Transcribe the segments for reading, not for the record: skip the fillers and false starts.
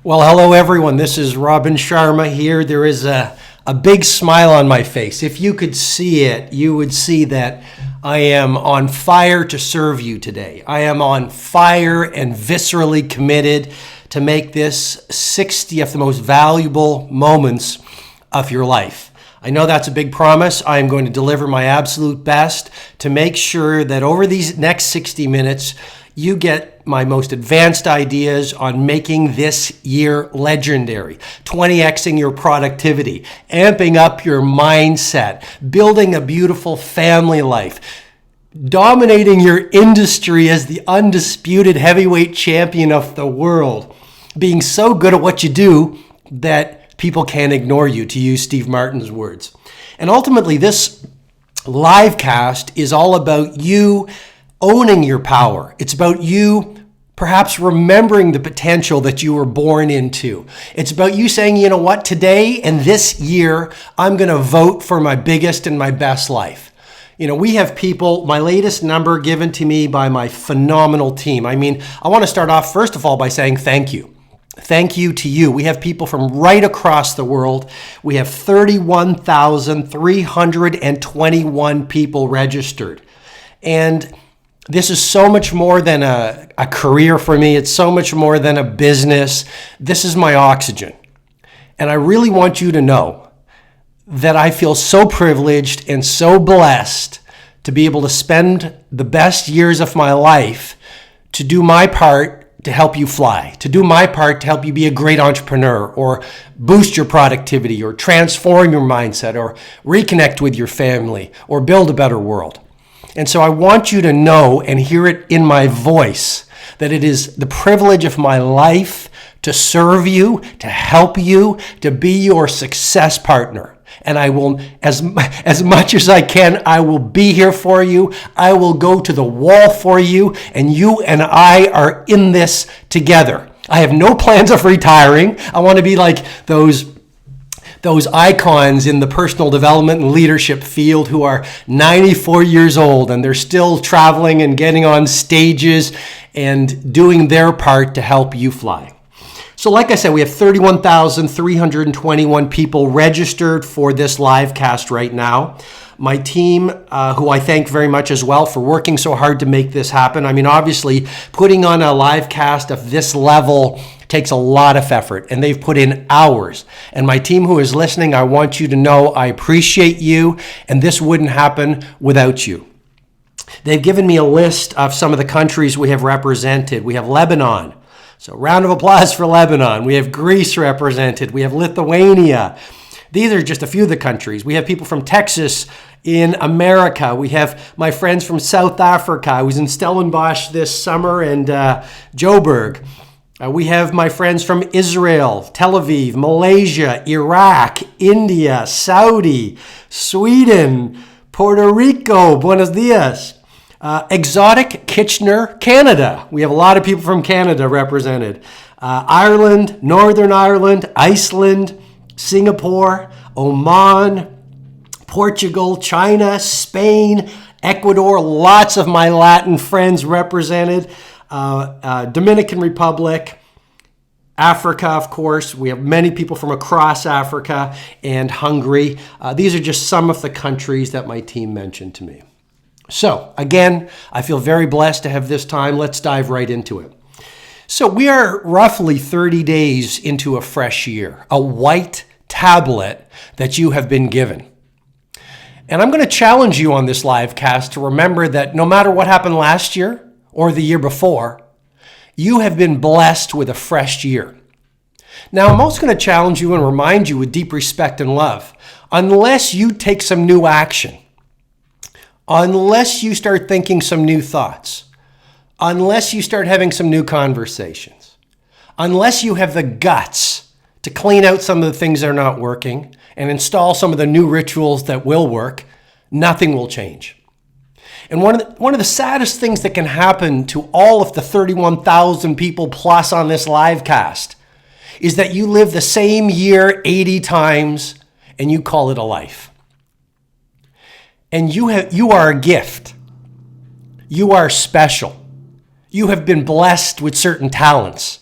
Well, hello everyone. This is Sharma here. There is a big smile on my face. If you could see it, you would see that I am on fire to serve you today. I am on fire and viscerally committed to make this 60 of the most valuable moments of your life. I know that's a big promise. I am going to deliver my absolute best to make sure that over these next 60 minutes, you get my most advanced ideas on making this year legendary, 20xing your productivity, amping up your mindset, building a beautiful family life, dominating your industry as the undisputed heavyweight champion of the world, being so good at what you do that people can't ignore you, to use Steve Martin's words. And ultimately, this live cast is all about you owning your power. It's about you perhaps remembering the potential that you were born into. It's about you saying, you know what, today and this year, I'm going to vote for my biggest and my best life. You know, we have people, my latest number given to me by my phenomenal team. I mean, I want to start off, first of all, by saying thank you. Thank you to you. We have people from right across the world. We have 31,321 people registered. And this is so much more than a career for me. It's so much more than a business. This is my oxygen. And I really want you to know that I feel so privileged and so blessed to be able to spend the best years of my life to do my part to help you fly, to do my part to help you be a great entrepreneur or boost your productivity or transform your mindset or reconnect with your family or build a better world. And so I want you to know and hear it in my voice that it is the privilege of my life to serve you, to help you, to be your success partner. And I will, as much as I can, I will be here for you. I will go to the wall for you, and you and I are in this together. I have no plans of retiring. I want to be like those icons in the personal development and leadership field who are 94 years old and they're still traveling and getting on stages and doing their part to help you fly. So like I said, we have 31,321 people registered for this live cast right now. My team, who I thank very much as well for working so hard to make this happen. I mean, obviously, putting on a live cast of this level takes a lot of effort, and they've put in hours. And my team who is listening, I want you to know I appreciate you, and this wouldn't happen without you. They've given me a list of some of the countries we have represented. We have Lebanon. So round of applause for Lebanon. We have Greece represented. We have Lithuania. These are just a few of the countries. We have people from Texas in America. We have my friends from South Africa. I was in Stellenbosch this summer and Joburg. We have my friends from Israel, Tel Aviv, Malaysia, Iraq, India, Saudi, Sweden, Puerto Rico, Buenos Dias. Exotic Kitchener, Canada. We have a lot of people from Canada represented. Ireland, Northern Ireland, Iceland, Singapore, Oman, Portugal, China, Spain, Ecuador. Lots of my Latin friends represented. Dominican Republic, Africa, of course. We have many people from across Africa and Hungary. These are just some of the countries that my team mentioned to me. So again, I feel very blessed to have this time. Let's dive right into it. So we are roughly 30 days into a fresh year, a white tablet that you have been given. And I'm going to challenge you on this live cast to remember that no matter what happened last year or the year before, you have been blessed with a fresh year. Now, I'm also going to challenge you and remind you with deep respect and love, unless you take some new action, unless you start thinking some new thoughts, unless you start having some new conversations, unless you have the guts to clean out some of the things that are not working and install some of the new rituals that will work, nothing will change. And one of the saddest things that can happen to all of the 31,000 people plus on this live cast is that you live the same year 80 times and you call it a life. And you are a gift. You are special. You have been blessed with certain talents.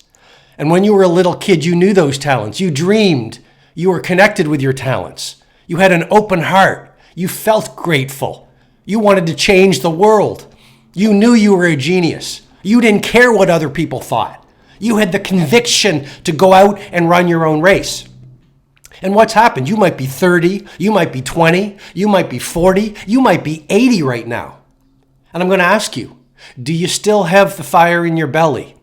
And when you were a little kid, you knew those talents. You dreamed. You were connected with your talents. You had an open heart. You felt grateful. You wanted to change the world. You knew you were a genius. You didn't care what other people thought. You had the conviction to go out and run your own race. And what's happened? You might be 30, you might be 20, you might be 40, you might be 80 right now. And I'm going to ask you, do you still have the fire in your belly?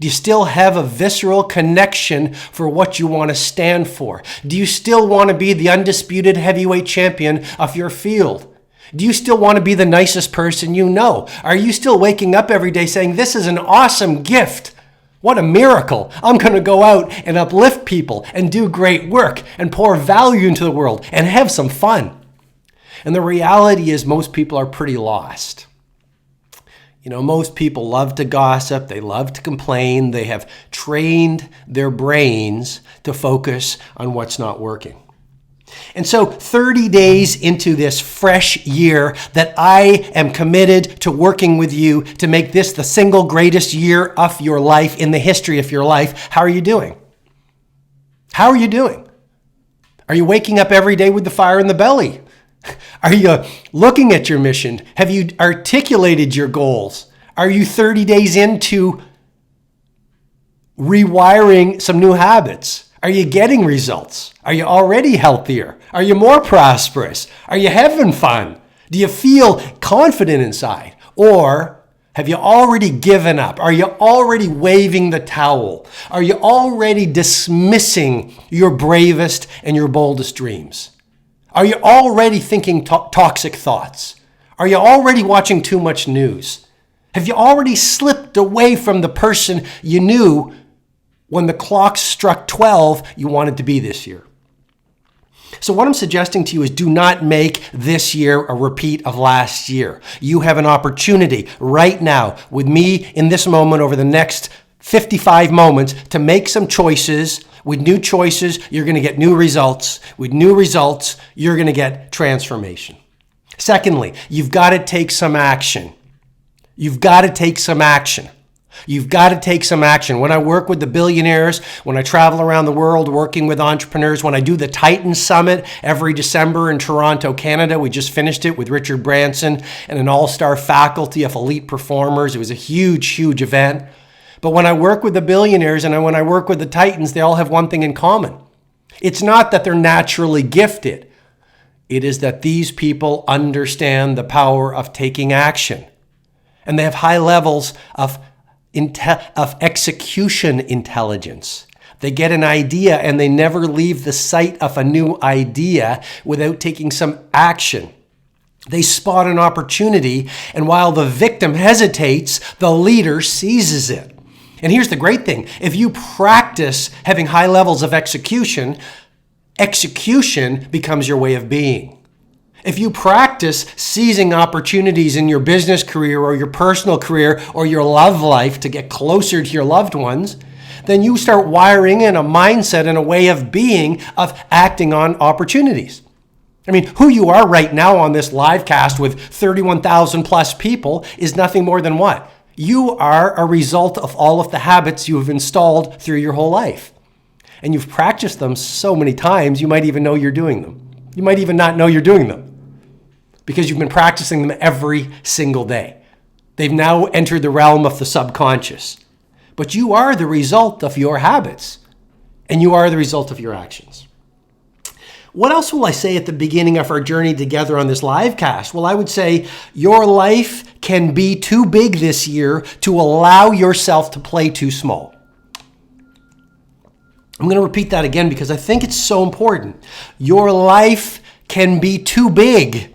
Do you still have a visceral connection for what you want to stand for? Do you still want to be the undisputed heavyweight champion of your field? Do you still want to be the nicest person you know? Are you still waking up every day saying, this is an awesome gift? What a miracle. I'm going to go out and uplift people and do great work and pour value into the world and have some fun. And the reality is most people are pretty lost. You know, most people love to gossip. They love to complain. They have trained their brains to focus on what's not working. And so 30 days into this fresh year that I am committed to working with you to make this the single greatest year of your life in the history of your life, how are you doing? How are you doing? Are you waking up every day with the fire in the belly? Are you looking at your mission? Have you articulated your goals? Are you 30 days into rewiring some new habits? Are you getting results? Are you already healthier? Are you more prosperous? Are you having fun? Do you feel confident inside? Or have you already given up? Are you already waving the towel? Are you already dismissing your bravest and your boldest dreams? Are you already thinking toxic thoughts? Are you already watching too much news? Have you already slipped away from the person you knew when the clock struck 12 you wanted to be this year? So what I'm suggesting to you is do not make this year a repeat of last year. You have an opportunity right now with me in this moment over the next 55 moments to make some choices. With new choices, you're going to get new results. With new results, you're going to get transformation. Secondly, you've got to take some action. You've got to take some action. You've got to take some action. When I work with the billionaires, when I travel around the world working with entrepreneurs, when I do the Titan Summit every December in Toronto, Canada, we just finished it with Richard Branson and an all-star faculty of elite performers. It was a huge, huge event. But when I work with the billionaires and when I work with the Titans, they all have one thing in common. It's not that they're naturally gifted. It is that these people understand the power of taking action. And they have high levels of execution intelligence. They get an idea and they never leave the sight of a new idea without taking some action. They spot an opportunity, and while the victim hesitates, the leader seizes it. And here's the great thing. If you practice having high levels of execution, execution becomes your way of being. If you practice seizing opportunities in your business career or your personal career or your love life to get closer to your loved ones, then you start wiring in a mindset and a way of being of acting on opportunities. I mean, who you are right now on this live cast with 31,000 plus people is nothing more than what? You are a result of all of the habits you have installed through your whole life. And you've practiced them so many times, you might even know you're doing them. You might even not know you're doing them because you've been practicing them every single day. They've now entered the realm of the subconscious. But you are the result of your habits, and you are the result of your actions. What else will I say at the beginning of our journey together on this live cast? Well, I would say your life can be too big this year to allow yourself to play too small. I'm going to repeat that again because I think it's so important. Your life can be too big.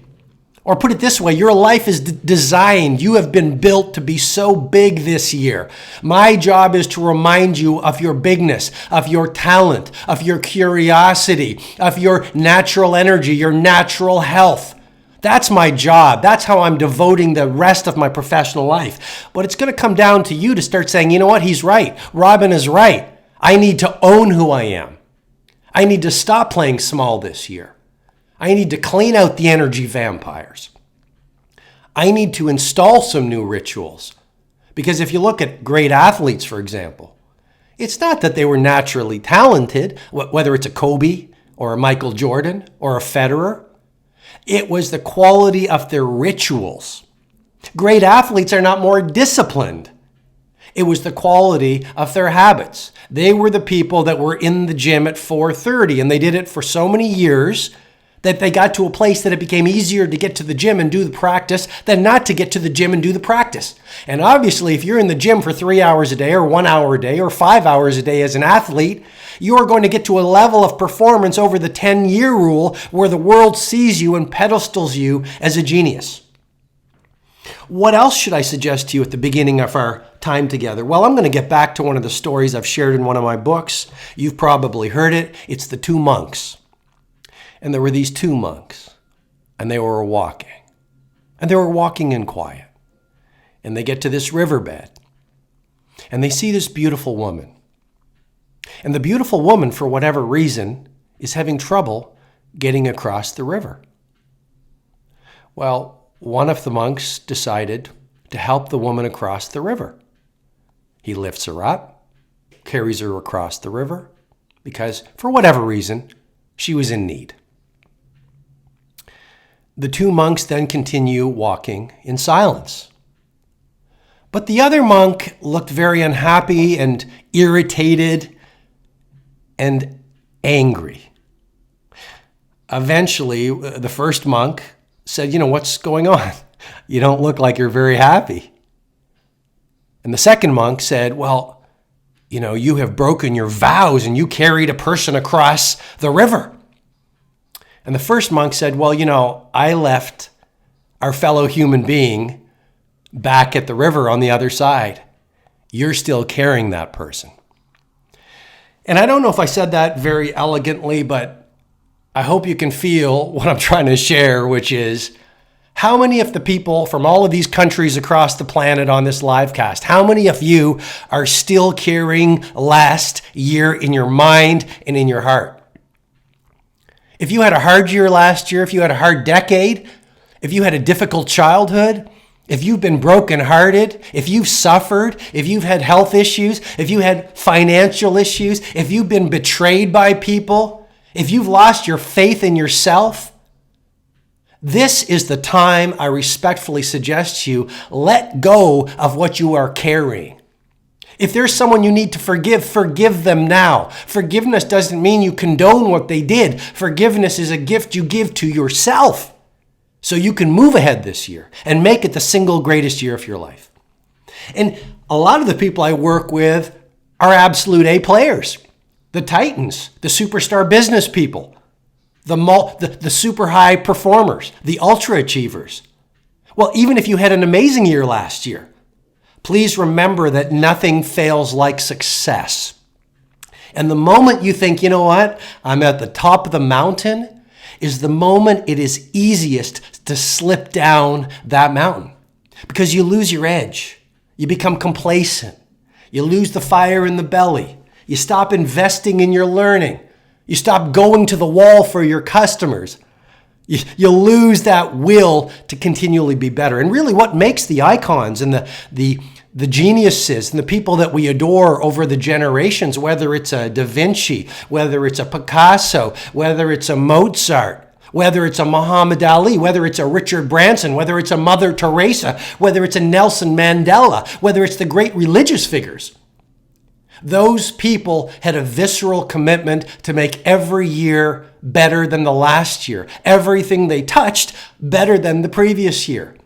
Or put it this way, your life is designed, you have been built to be so big this year. My job is to remind you of your bigness, of your talent, of your curiosity, of your natural energy, your natural health. That's my job. That's how I'm devoting the rest of my professional life. But it's going to come down to you to start saying, you know what, he's right. Robin is right. I need to own who I am. I need to stop playing small this year. I need to clean out the energy vampires. I need to install some new rituals. Because if you look at great athletes, for example, It's not that they were naturally talented, whether it's a Kobe or a Michael Jordan or a Federer. It was the quality of their rituals. Great athletes are not more disciplined. It was the quality of their habits. They were the people that were in the gym at 4:30, and they did it for so many years that they got to a place that it became easier to get to the gym and do the practice than not to get to the gym and do the practice. And obviously, if you're in the gym for 3 hours a day or 1 hour a day or 5 hours a day as an athlete, you are going to get to a level of performance over the 10-year rule where the world sees you and pedestals you as a genius. What else should I suggest to you at the beginning of our time together? Well, I'm going to get back to one of the stories I've shared in one of my books. You've probably heard it. It's the two monks. And there were these two monks, and they were walking. And they were walking in quiet. And they get to this riverbed, and they see this beautiful woman. And the beautiful woman, for whatever reason, is having trouble getting across the river. Well, one of the monks decided to help the woman across the river. He lifts her up, carries her across the river, because for whatever reason, she was in need. The two monks then continue walking in silence. But the other monk looked very unhappy and irritated and angry. Eventually, the first monk said, what's going on? You don't look like you're very happy. And the second monk said, well, you have broken your vows and you carried a person across the river. And the first monk said, well, I left our fellow human being back at the river on the other side. You're still carrying that person. And I don't know if I said that very elegantly, but I hope you can feel what I'm trying to share, which is how many of the people from all of these countries across the planet on this live cast, how many of you are still carrying last year in your mind and in your heart? If you had a hard year last year, if you had a hard decade, if you had a difficult childhood, if you've been brokenhearted, if you've suffered, if you've had health issues, if you had financial issues, if you've been betrayed by people, if you've lost your faith in yourself, this is the time I respectfully suggest to you, let go of what you are carrying. If there's someone you need to forgive, forgive them now. Forgiveness doesn't mean you condone what they did. Forgiveness is a gift you give to yourself so you can move ahead this year and make it the single greatest year of your life. And a lot of the people I work with are absolute A players. The titans, the superstar business people, the super high performers, the ultra achievers. Well, even if you had an amazing year last year, please remember that nothing fails like success. And the moment you think, I'm at the top of the mountain, is the moment it is easiest to slip down that mountain. Because you lose your edge. You become complacent. You lose the fire in the belly. You stop investing in your learning. You stop going to the wall for your customers. You lose that will to continually be better. And really what makes the icons and the geniuses and the people that we adore over the generations, whether it's a Da Vinci, whether it's a Picasso, whether it's a Mozart, whether it's a Muhammad Ali, whether it's a Richard Branson, whether it's a Mother Teresa, whether it's a Nelson Mandela, whether it's the great religious figures. Those people had a visceral commitment to make every year better than the last year. Everything they touched better than the previous year.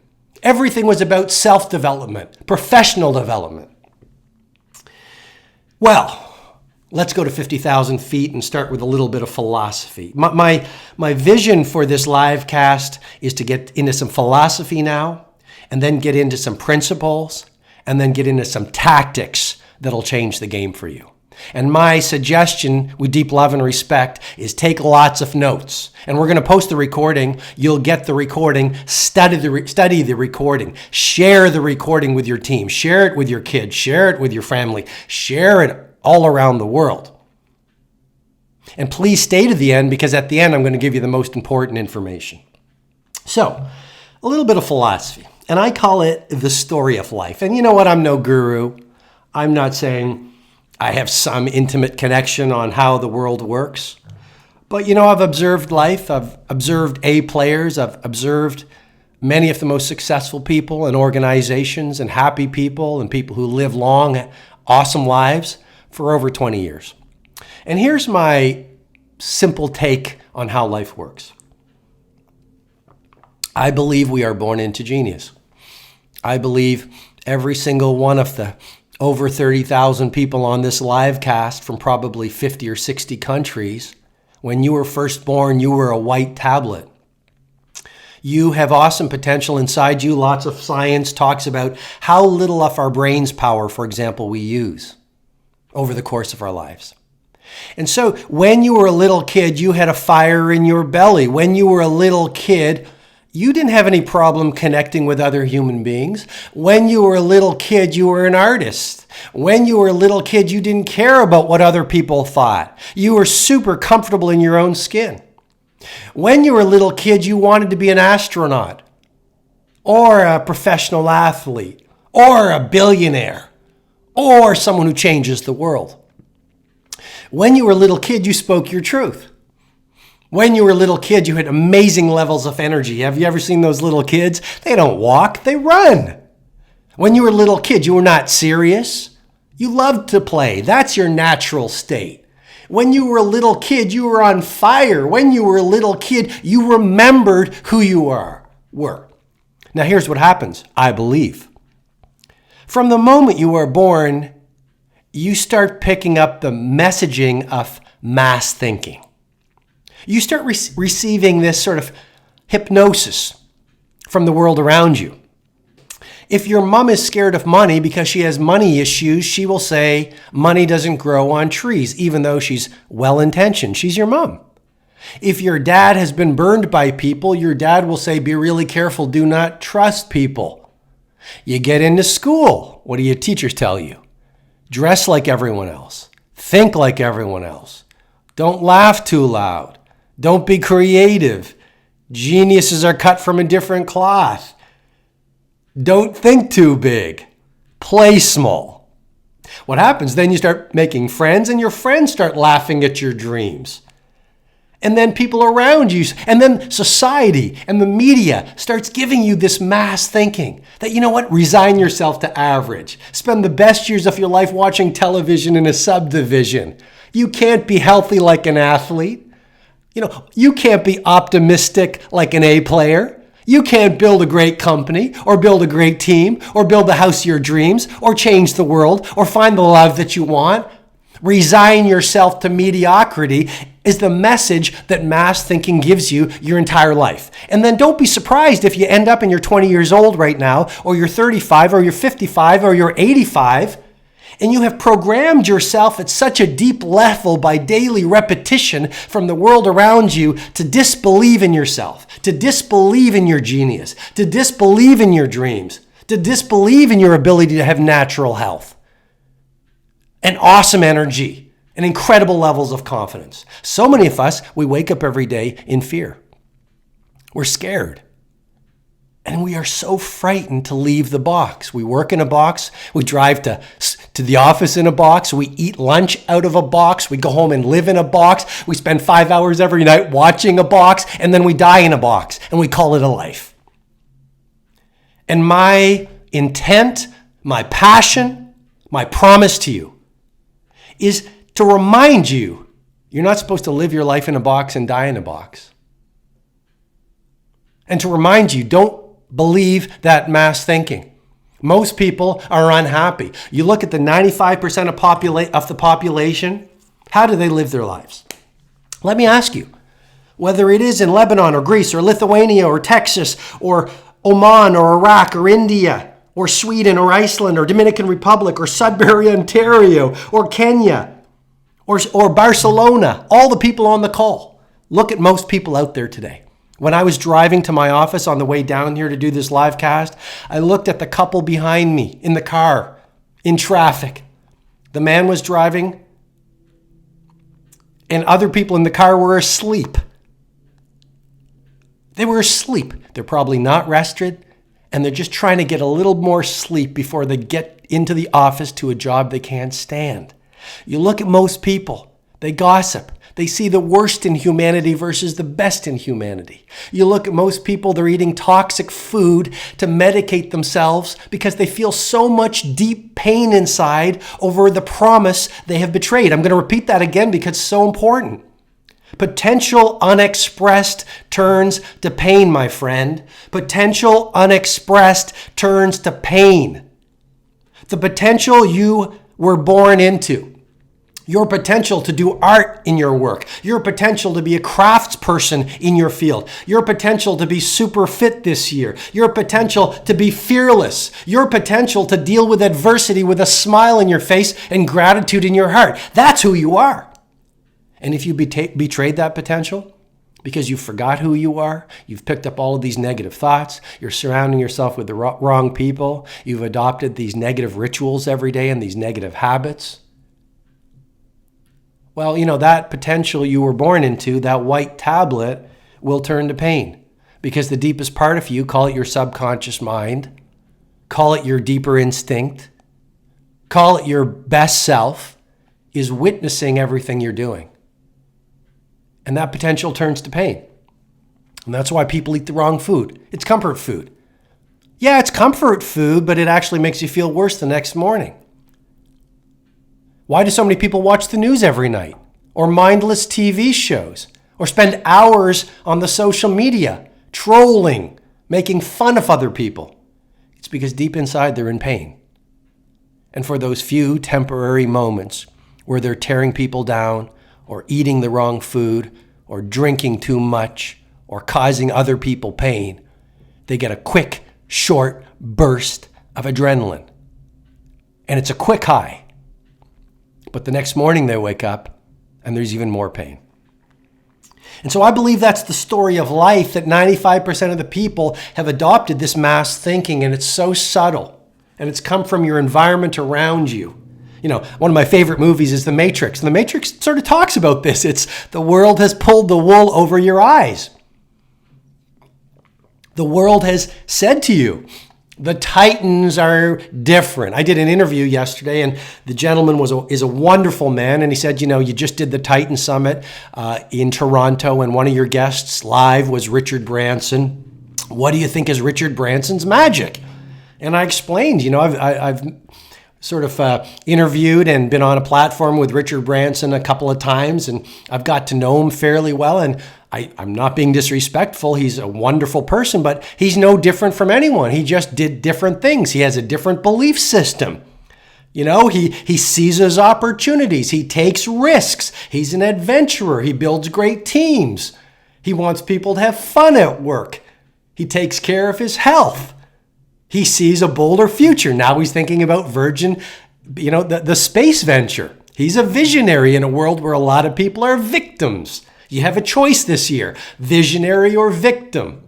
Everything was about self-development, professional development. Well, let's go to 50,000 feet and start with a little bit of philosophy. My vision for this live cast is to get into some philosophy now, and then get into some principles, and then get into some tactics that'll change the game for you. And my suggestion with deep love and respect is take lots of notes. And we're going to post the recording. You'll get the recording. Study the recording. Share the recording with your team. Share it with your kids. Share it with your family. Share it all around the world. And please stay to the end, because at the end I'm going to give you the most important information. So, a little bit of philosophy. And I call it the story of life. And you know what? I'm no guru. I'm not saying I have some intimate connection on how the world works. But I've observed life. I've observed A players. I've observed many of the most successful people and organizations and happy people and people who live long, awesome lives for over 20 years. And here's my simple take on how life works. I believe we are born into genius. I believe every single one of the over 30,000 people on this live cast from probably 50 or 60 countries, when you were first born, you were a white tablet. You have awesome potential inside you. Lots of science talks about how little of our brain's power, for example, we use over the course of our lives. And so when you were a little kid, you had a fire in your belly. When you were a little kid, you didn't have any problem connecting with other human beings. When you were a little kid, you were an artist. When you were a little kid, you didn't care about what other people thought. You were super comfortable in your own skin. When you were a little kid, you wanted to be an astronaut or a professional athlete or a billionaire or someone who changes the world. When you were a little kid, you spoke your truth. When you were a little kid, you had amazing levels of energy. Have you ever seen those little kids? They don't walk, they run. When you were a little kid, you were not serious. You loved to play. That's your natural state. When you were a little kid, you were on fire. When you were a little kid, you remembered who you were. Now here's what happens, I believe. From the moment you are born, you start picking up the messaging of mass thinking. You start receiving this sort of hypnosis from the world around you. If your mom is scared of money because she has money issues, she will say money doesn't grow on trees, even though she's well-intentioned. She's your mom. If your dad has been burned by people, your dad will say, be really careful, do not trust people. You get into school. What do your teachers tell you? Dress like everyone else. Think like everyone else. Don't laugh too loud. Don't be creative. Geniuses are cut from a different cloth. Don't think too big. Play small. What happens? Then you start making friends and your friends start laughing at your dreams. And then people around you, and then society and the media starts giving you this mass thinking that, resign yourself to average. Spend the best years of your life watching television in a subdivision. You can't be healthy like an athlete. You can't be optimistic like an A player. You can't build a great company or build a great team or build the house of your dreams or change the world or find the love that you want. Resign yourself to mediocrity is the message that mass thinking gives you your entire life. And then don't be surprised if you end up and you're 20 years old right now, or you're 35, or you're 55, or you're 85, and you have programmed yourself at such a deep level by daily repetition from the world around you to disbelieve in yourself, to disbelieve in your genius, to disbelieve in your dreams, to disbelieve in your ability to have natural health and awesome energy and incredible levels of confidence. So many of us, we wake up every day in fear. We're scared. And we are so frightened to leave the box. We work in a box. We drive to the office in a box. We eat lunch out of a box. We go home and live in a box. We spend 5 hours every night watching a box. And then we die in a box. And we call it a life. And my intent, my passion, my promise to you is to remind you, you're not supposed to live your life in a box and die in a box. And to remind you, don't believe that mass thinking. Most people are unhappy. You look at the 95% of the population, how do they live their lives? Let me ask you, whether it is in Lebanon or Greece or Lithuania or Texas or Oman or Iraq or India or Sweden or Iceland or Dominican Republic or Sudbury, Ontario or Kenya or Barcelona, all the people on the call, look at most people out there today. When I was driving to my office on the way down here to do this live cast, I looked at the couple behind me in the car, in traffic. The man was driving, and other people in the car were asleep. They were asleep. They're probably not rested, and they're just trying to get a little more sleep before they get into the office to a job they can't stand. You look at most people, they gossip. They see the worst in humanity versus the best in humanity. You look at most people, they're eating toxic food to medicate themselves because they feel so much deep pain inside over the promise they have betrayed. I'm going to repeat that again because it's so important. Potential unexpressed turns to pain, my friend. Potential unexpressed turns to pain. The potential you were born into. Your potential to do art in your work, your potential to be a craftsperson in your field, your potential to be super fit this year, your potential to be fearless, your potential to deal with adversity with a smile in your face and gratitude in your heart. That's who you are. And if you betrayed that potential because you forgot who you are, you've picked up all of these negative thoughts, you're surrounding yourself with the wrong people, you've adopted these negative rituals every day and these negative habits, well, that potential you were born into, that white tablet, will turn to pain because the deepest part of you, call it your subconscious mind, call it your deeper instinct, call it your best self, is witnessing everything you're doing. And that potential turns to pain. And that's why people eat the wrong food. It's comfort food. Yeah, it's comfort food, but it actually makes you feel worse the next morning. Why do so many people watch the news every night? Or mindless TV shows? Or spend hours on the social media, trolling, making fun of other people? It's because deep inside they're in pain. And for those few temporary moments where they're tearing people down, or eating the wrong food, or drinking too much, or causing other people pain, they get a quick, short burst of adrenaline. And it's a quick high. But the next morning they wake up and there's even more pain. And so I believe that's the story of life, that 95% of the people have adopted this mass thinking, and it's so subtle. And it's come from your environment around you. One of my favorite movies is The Matrix. And The Matrix sort of talks about this. It's the world has pulled the wool over your eyes. The world has said to you, the Titans are different. I did an interview yesterday, and the gentleman is a wonderful man. And he said, you just did the Titan Summit in Toronto, and one of your guests live was Richard Branson. What do you think is Richard Branson's magic? And I explained, I've sort of interviewed and been on a platform with Richard Branson a couple of times, and I've got to know him fairly well. And I'm not being disrespectful. He's a wonderful person, but he's no different from anyone. He just did different things. He has a different belief system. He seizes opportunities. He takes risks. He's an adventurer. He builds great teams. He wants people to have fun at work. He takes care of his health. He sees a bolder future. Now he's thinking about Virgin, the space venture. He's a visionary in a world where a lot of people are victims. You have a choice this year, visionary or victim,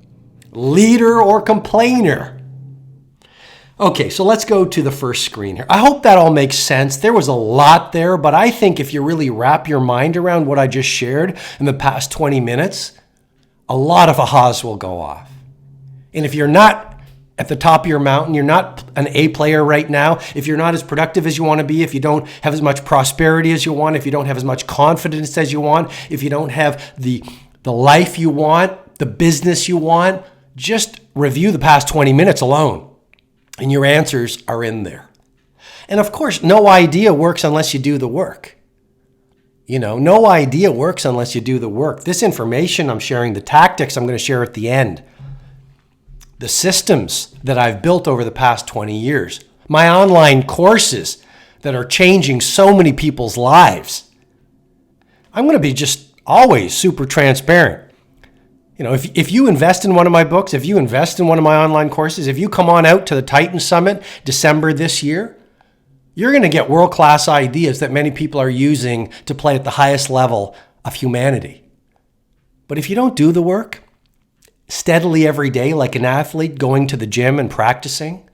leader or complainer. Okay, so let's go to the first screen here. I hope that all makes sense. There was a lot there, but I think if you really wrap your mind around what I just shared in the past 20 minutes, a lot of ahas will go off. And if you're not at the top of your mountain, you're not an A player right now, if you're not as productive as you want to be, if you don't have as much prosperity as you want, if you don't have as much confidence as you want, if you don't have the life you want, the business you want, just review the past 20 minutes alone, and your answers are in there. And of course, no idea works unless you do the work. No idea works unless you do the work. This information I'm sharing, the tactics I'm going to share at the end, the systems that I've built over the past 20 years, my online courses that are changing so many people's lives. I'm going to be just always super transparent. If you invest in one of my books, if you invest in one of my online courses, if you come on out to the Titan Summit December this year, you're going to get world-class ideas that many people are using to play at the highest level of humanity. But if you don't do the work, steadily every day, like an athlete going to the gym and practicing,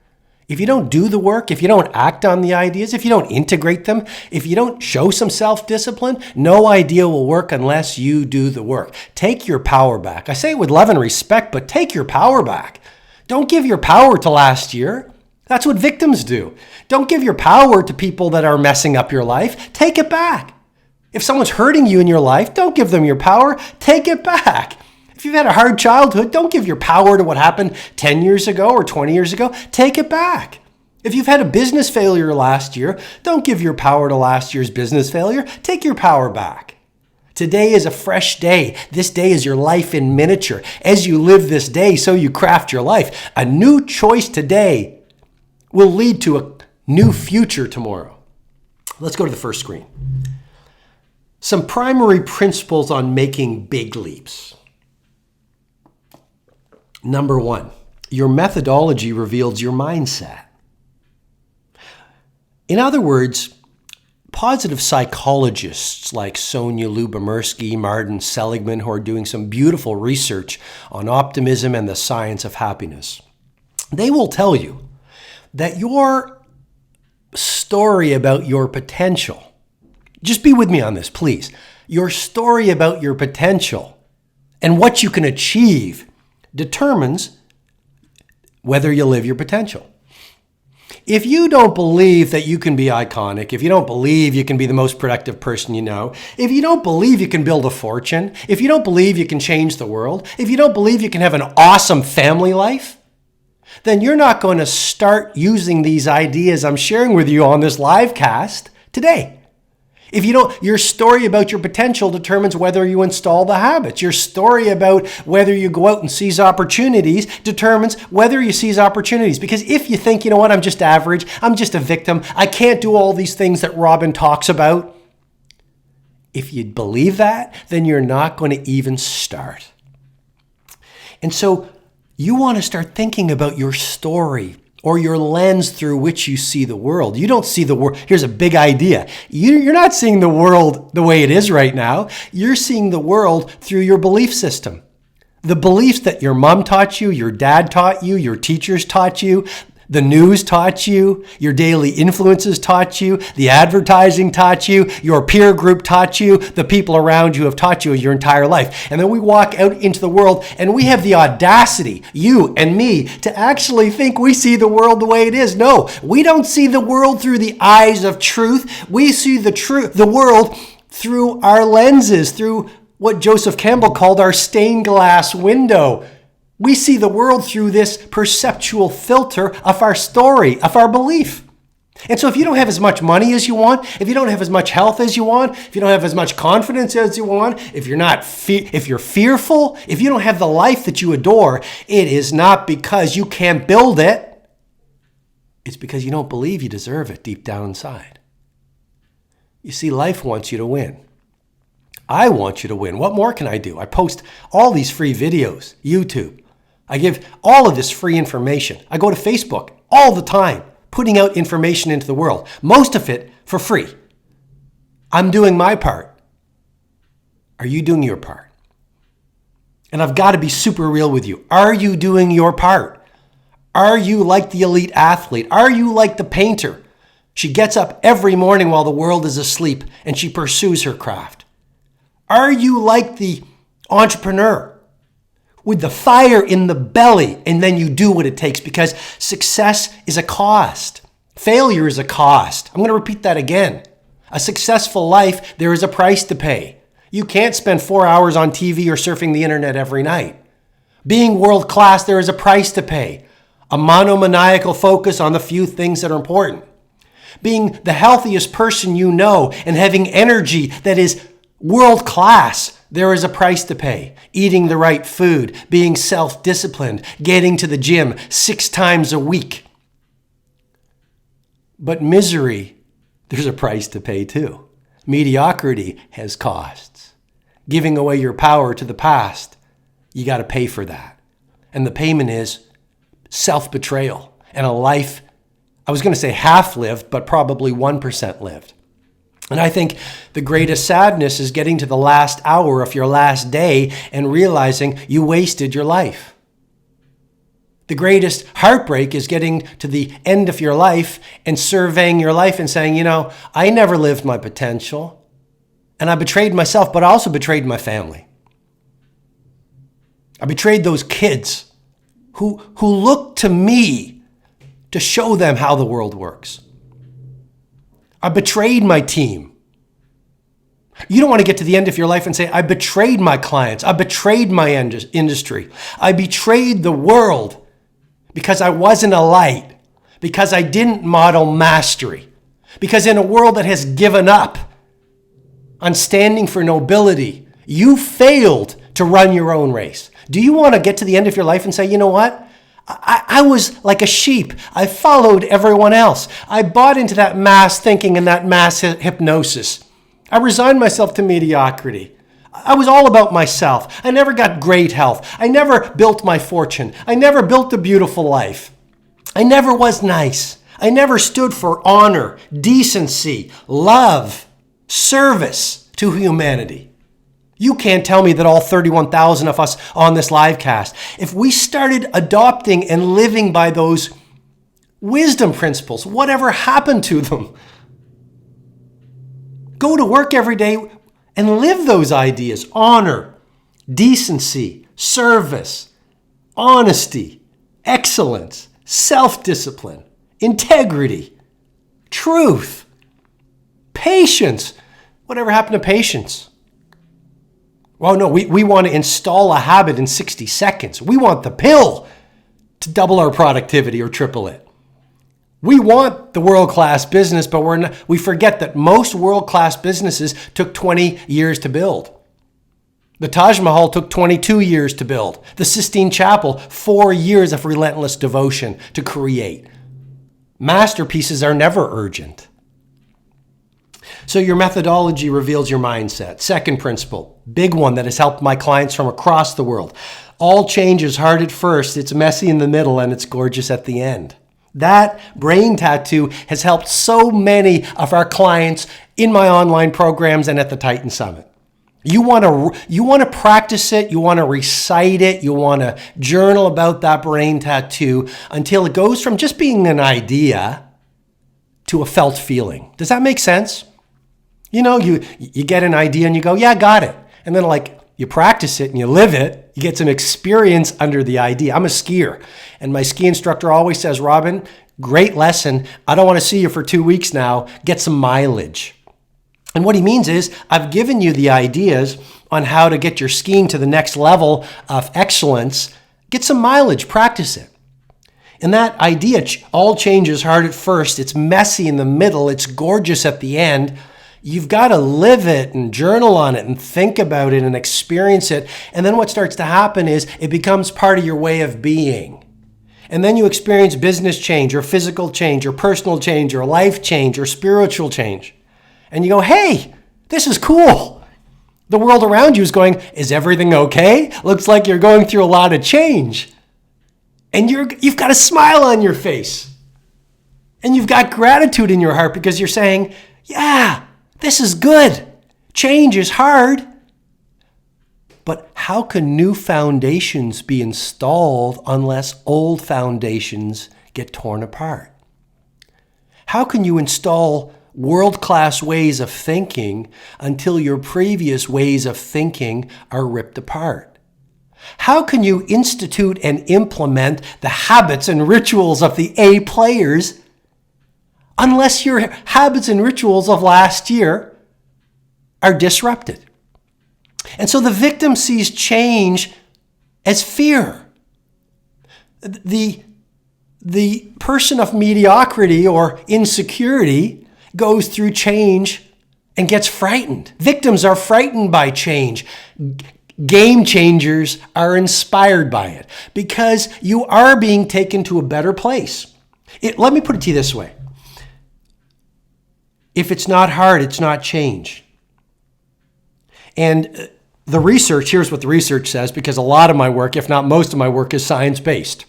if you don't do the work, if you don't act on the ideas, if you don't integrate them, if you don't show some self-discipline, no idea will work unless you do the work. Take your power back. I say it with love and respect, but take your power back. Don't give your power to last year. That's what victims do. Don't give your power to people that are messing up your life. Take it back. If someone's hurting you in your life, don't give them your power. Take it back. If you've had a hard childhood, don't give your power to what happened 10 years ago or 20 years ago. Take it back. If you've had a business failure last year, don't give your power to last year's business failure. Take your power back. Today is a fresh day. This day is your life in miniature. As you live this day, so you craft your life. A new choice today will lead to a new future tomorrow. Let's go to the first screen. Some primary principles on making big leaps. Number one, your methodology reveals your mindset. In other words, positive psychologists like Sonia Lyubomirsky, Martin Seligman, who are doing some beautiful research on optimism and the science of happiness, they will tell you that your story about your potential, just be with me on this, please. Your story about your potential and what you can achieve determines whether you live your potential. If you don't believe that you can be iconic, if you don't believe you can be the most productive person you know, if you don't believe you can build a fortune, if you don't believe you can change the world, if you don't believe you can have an awesome family life, then you're not going to start using these ideas I'm sharing with you on this live cast today. If you don't, your story about your potential determines whether you install the habits. Your story about whether you go out and seize opportunities determines whether you seize opportunities. Because if you think, you know what, I'm just average, I'm just a victim, I can't do all these things that Robin talks about, if you believe that, then you're not going to even start. And so you want to start thinking about your story or your lens through which you see the world. You don't see the world. Here's a big idea. You're not seeing the world the way it is right now. You're seeing the world through your belief system. The beliefs that your mom taught you, your dad taught you, your teachers taught you, the news taught you, your daily influences taught you, the advertising taught you, your peer group taught you, the people around you have taught you your entire life. And then we walk out into the world and we have the audacity, you and me, to actually think we see the world the way it is. No, we don't see the world through the eyes of truth. We see the world through our lenses, through what Joseph Campbell called our stained glass window. We see the world through this perceptual filter of our story, of our belief. And so if you don't have as much money as you want, if you don't have as much health as you want, if you don't have as much confidence as you want, if you're fearful, if you don't have the life that you adore, it is not because you can't build it. It's because you don't believe you deserve it deep down inside. You see, life wants you to win. I want you to win. What more can I do? I post all these free videos, YouTube. I give all of this free information. I go to Facebook all the time, putting out information into the world, most of it for free. I'm doing my part. Are you doing your part? And I've got to be super real with you. Are you doing your part? Are you like the elite athlete? Are you like the painter? She gets up every morning while the world is asleep and she pursues her craft. Are you like the entrepreneur with the fire in the belly and then you do what it takes? Because success is a cost. Failure is a cost. I'm going to repeat that again. A successful life, there is a price to pay. You can't spend 4 hours on TV or surfing the internet every night. Being world class, there is a price to pay. A monomaniacal focus on the few things that are important. Being the healthiest person you know and having energy that is world class, there is a price to pay. Eating the right food, being self-disciplined, getting to the gym 6 times a week. But misery, there's a price to pay too. Mediocrity has costs. Giving away your power to the past, you got to pay for that. And the payment is self-betrayal and a life, I was going to say half lived, but probably 1% lived. And I think the greatest sadness is getting to the last hour of your last day and realizing you wasted your life. The greatest heartbreak is getting to the end of your life and surveying your life and saying, you know, I never lived my potential and I betrayed myself, but I also betrayed my family. I betrayed those kids who looked to me to show them how the world works. I betrayed my team. You don't want to get to the end of your life and say, I betrayed my clients. I betrayed my industry. I betrayed the world because I wasn't a light, because I didn't model mastery, because in a world that has given up on standing for nobility, you failed to run your own race. Do you want to get to the end of your life and say, you know what? I was like a sheep. I followed everyone else. I bought into that mass thinking and that mass hypnosis. I resigned myself to mediocrity. I was all about myself. I never got great health. I never built my fortune. I never built a beautiful life. I never was nice. I never stood for honor, decency, love, service to humanity. You can't tell me that all 31,000 of us on this live cast, if we started adopting and living by those wisdom principles, whatever happened to them? Go to work every day and live those ideas. Honor, decency, service, honesty, excellence, self-discipline, integrity, truth, patience. Whatever happened to patience? Well, no, we want to install a habit in 60 seconds. We want the pill to double our productivity or triple it. We want the world-class business, but we forget that most world-class businesses took 20 years to build. The Taj Mahal took 22 years to build. The Sistine Chapel, 4 years of relentless devotion to create. Masterpieces are never urgent. So your methodology reveals your mindset. Second principle, big one that has helped my clients from across the world. All change is hard at first, it's messy in the middle, and it's gorgeous at the end. That brain tattoo has helped so many of our clients in my online programs and at the Titan Summit. You want to practice it, you want to recite it, you want to journal about that brain tattoo until it goes from just being an idea to a felt feeling. Does that make sense? You know, you get an idea and you go, yeah, got it. And then you practice it and you live it. You get some experience under the idea. I'm a skier and my ski instructor always says, Robin, great lesson. I don't want to see you for 2 weeks now. Get some mileage. And what he means is I've given you the ideas on how to get your skiing to the next level of excellence. Get some mileage, practice it. And that idea, all change is hard at first. It's messy in the middle. It's gorgeous at the end. You've got to live it and journal on it and think about it and experience it. And then what starts to happen is it becomes part of your way of being. And then you experience business change or physical change or personal change or life change or spiritual change. And you go, hey, this is cool. The world around you is going, is everything okay? Looks like you're going through a lot of change. And you've got a smile on your face. And you've got gratitude in your heart because you're saying, yeah, this is good. Change is hard. But how can new foundations be installed unless old foundations get torn apart? How can you install world-class ways of thinking until your previous ways of thinking are ripped apart? How can you institute and implement the habits and rituals of the A players unless your habits and rituals of last year are disrupted? And so the victim sees change as fear. The person of mediocrity or insecurity goes through change and gets frightened. Victims are frightened by change. Game changers are inspired by it because you are being taken to a better place. Let me put it to you this way. If it's not hard, it's not change. And the research, here's what the research says, because a lot of my work, if not most of my work, is science-based.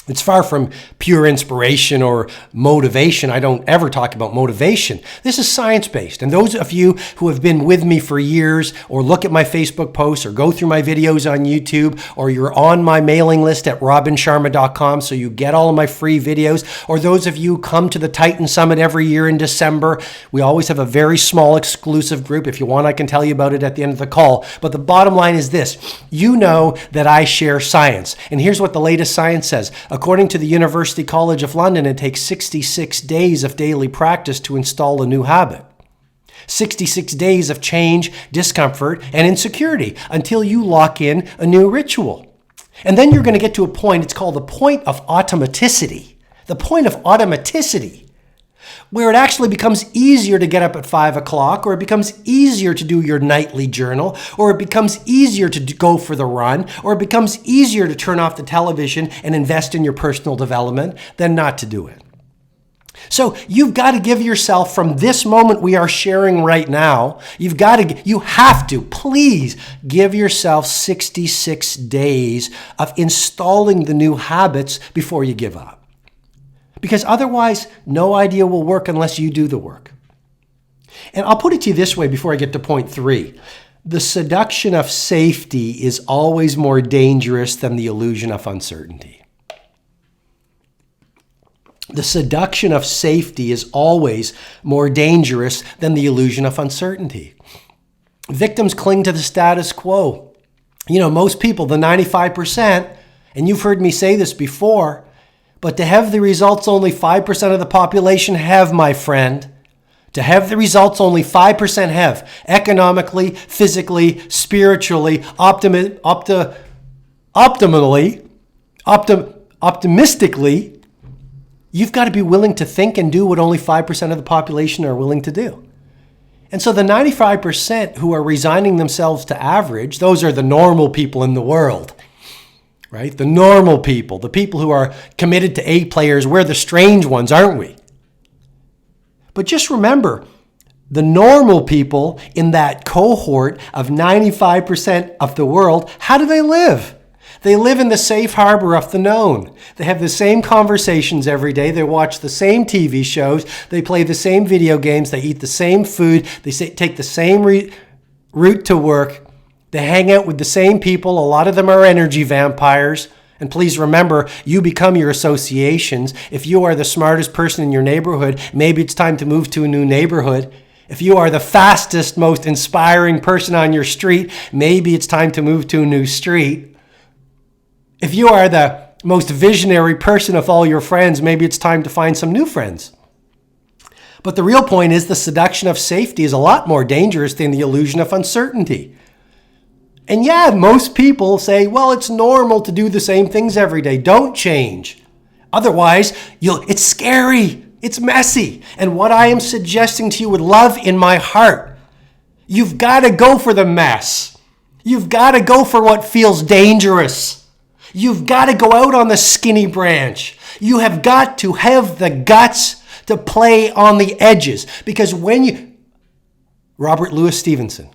It's far from pure inspiration or motivation. I don't ever talk about motivation. This is science-based. And those of you who have been with me for years or look at my Facebook posts or go through my videos on YouTube or you're on my mailing list at robinsharma.com so you get all of my free videos, or those of you who come to the Titan Summit every year in December, we always have a very small exclusive group. If you want, I can tell you about it at the end of the call. But the bottom line is this. You know that I share science. And here's what the latest science says. According to the University College of London, it takes 66 days of daily practice to install a new habit. 66 days of change, discomfort, and insecurity until you lock in a new ritual. And then you're going to get to a point, it's called the point of automaticity. The point of automaticity, where it actually becomes easier to get up at 5 o'clock, or it becomes easier to do your nightly journal, or it becomes easier to go for the run, or it becomes easier to turn off the television and invest in your personal development than not to do it. So you've got to give yourself, from this moment we are sharing right now, you have to, please give yourself 66 days of installing the new habits before you give up. Because otherwise, no idea will work unless you do the work. And I'll put it to you this way before I get to point 3. The seduction of safety is always more dangerous than the illusion of uncertainty. The seduction of safety is always more dangerous than the illusion of uncertainty. Victims cling to the status quo. Most people, the 95%, and you've heard me say this before, but to have the results only 5% of the population have, my friend. To have the results only 5% have. Economically, physically, spiritually, optimistically, you've got to be willing to think and do what only 5% of the population are willing to do. And so the 95% who are resigning themselves to average, those are the normal people in the world, right? The normal people, the people who are committed to A players, we're the strange ones, aren't we? But just remember, the normal people in that cohort of 95% of the world, how do they live? They live in the safe harbor of the known. They have the same conversations every day. They watch the same TV shows. They play the same video games. They eat the same food. They take the same route to work. They hang out with the same people. A lot of them are energy vampires. And please remember, you become your associations. If you are the smartest person in your neighborhood, maybe it's time to move to a new neighborhood. If you are the fastest, most inspiring person on your street, maybe it's time to move to a new street. If you are the most visionary person of all your friends, maybe it's time to find some new friends. But the real point is the seduction of safety is a lot more dangerous than the illusion of uncertainty. And yeah, most people say, well, it's normal to do the same things every day. Don't change. Otherwise, it's scary. It's messy. And what I am suggesting to you with love in my heart, you've got to go for the mess. You've got to go for what feels dangerous. You've got to go out on the skinny branch. You have got to have the guts to play on the edges. Because Robert Louis Stevenson,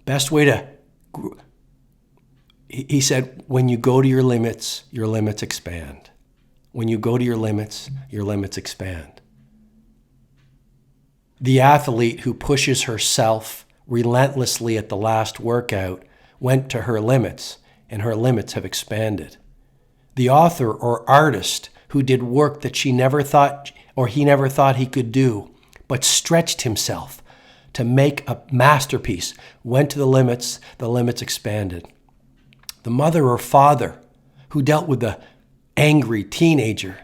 best way to, he said, when you go to your limits expand. When you go to your limits expand. The athlete who pushes herself relentlessly at the last workout went to her limits, and her limits have expanded. The author or artist who did work that he never thought he could do, but stretched himself to make a masterpiece, went to the limits expanded. The mother or father who dealt with the angry teenager,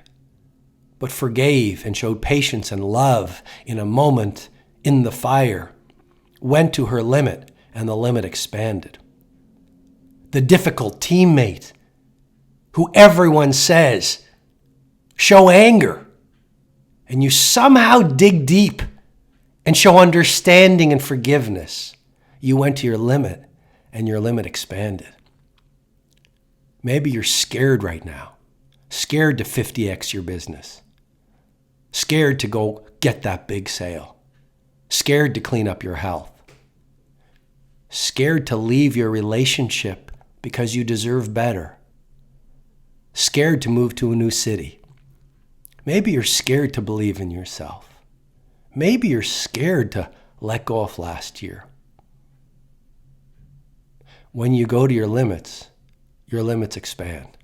but forgave and showed patience and love in a moment in the fire, went to her limit, and the limit expanded. The difficult teammate who everyone says, show anger, and you somehow dig deep and show understanding and forgiveness. You went to your limit, and your limit expanded. Maybe you're scared right now, scared to 50x your business, scared to go get that big sale, scared to clean up your health, scared to leave your relationship because you deserve better, scared to move to a new city. Maybe you're scared to believe in yourself. Maybe you're scared to let go of last year. When you go to your limits expand.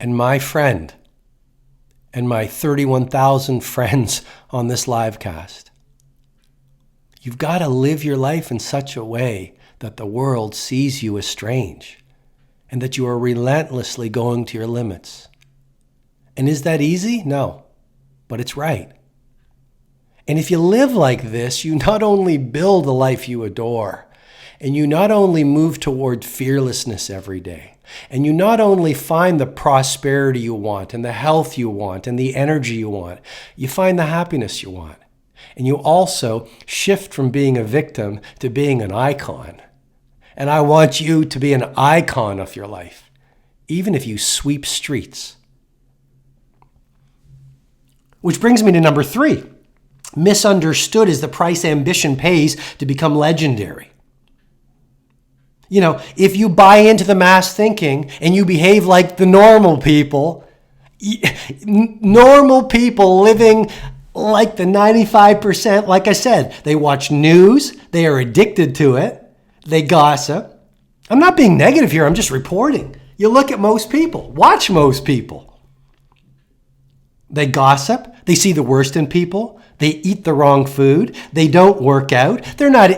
And my friend, and my 31,000 friends on this live cast, you've got to live your life in such a way that the world sees you as strange and that you are relentlessly going to your limits. And is that easy? No, but it's right. And if you live like this, you not only build a life you adore, and you not only move toward fearlessness every day, and you not only find the prosperity you want, and the health you want, and the energy you want, you find the happiness you want. And you also shift from being a victim to being an icon. And I want you to be an icon of your life, even if you sweep streets. Which brings me to number 3. Misunderstood is the price ambition pays to become legendary. You know, if you buy into the mass thinking and you behave like the normal people living like the 95%, like I said, they watch news, they are addicted to it, they gossip. I'm not being negative here, I'm just reporting. You look at most people, watch most people. They gossip, they see the worst in people, they eat the wrong food, they don't work out, they're not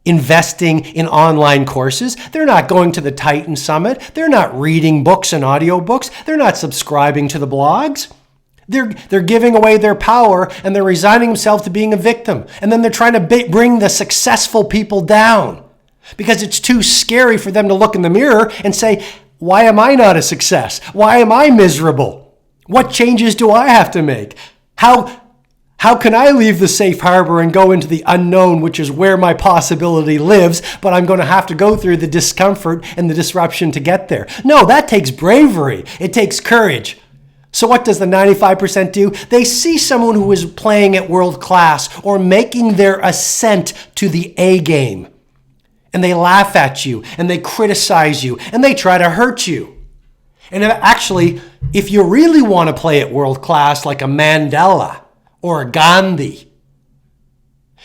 investing in online courses, they're not going to the Titan Summit, they're not reading books and audiobooks, they're not subscribing to the blogs. They're giving away their power and they're resigning themselves to being a victim. And then they're trying to bring the successful people down because it's too scary for them to look in the mirror and say, why am I not a success? Why am I miserable? What changes do I have to make? How can I leave the safe harbor and go into the unknown, which is where my possibility lives, but I'm going to have to go through the discomfort and the disruption to get there? No, that takes bravery. It takes courage. So what does the 95% do? They see someone who is playing at world class or making their ascent to the A game. And they laugh at you and they criticize you and they try to hurt you. And actually, if you really want to play at world class like a Mandela or a Gandhi,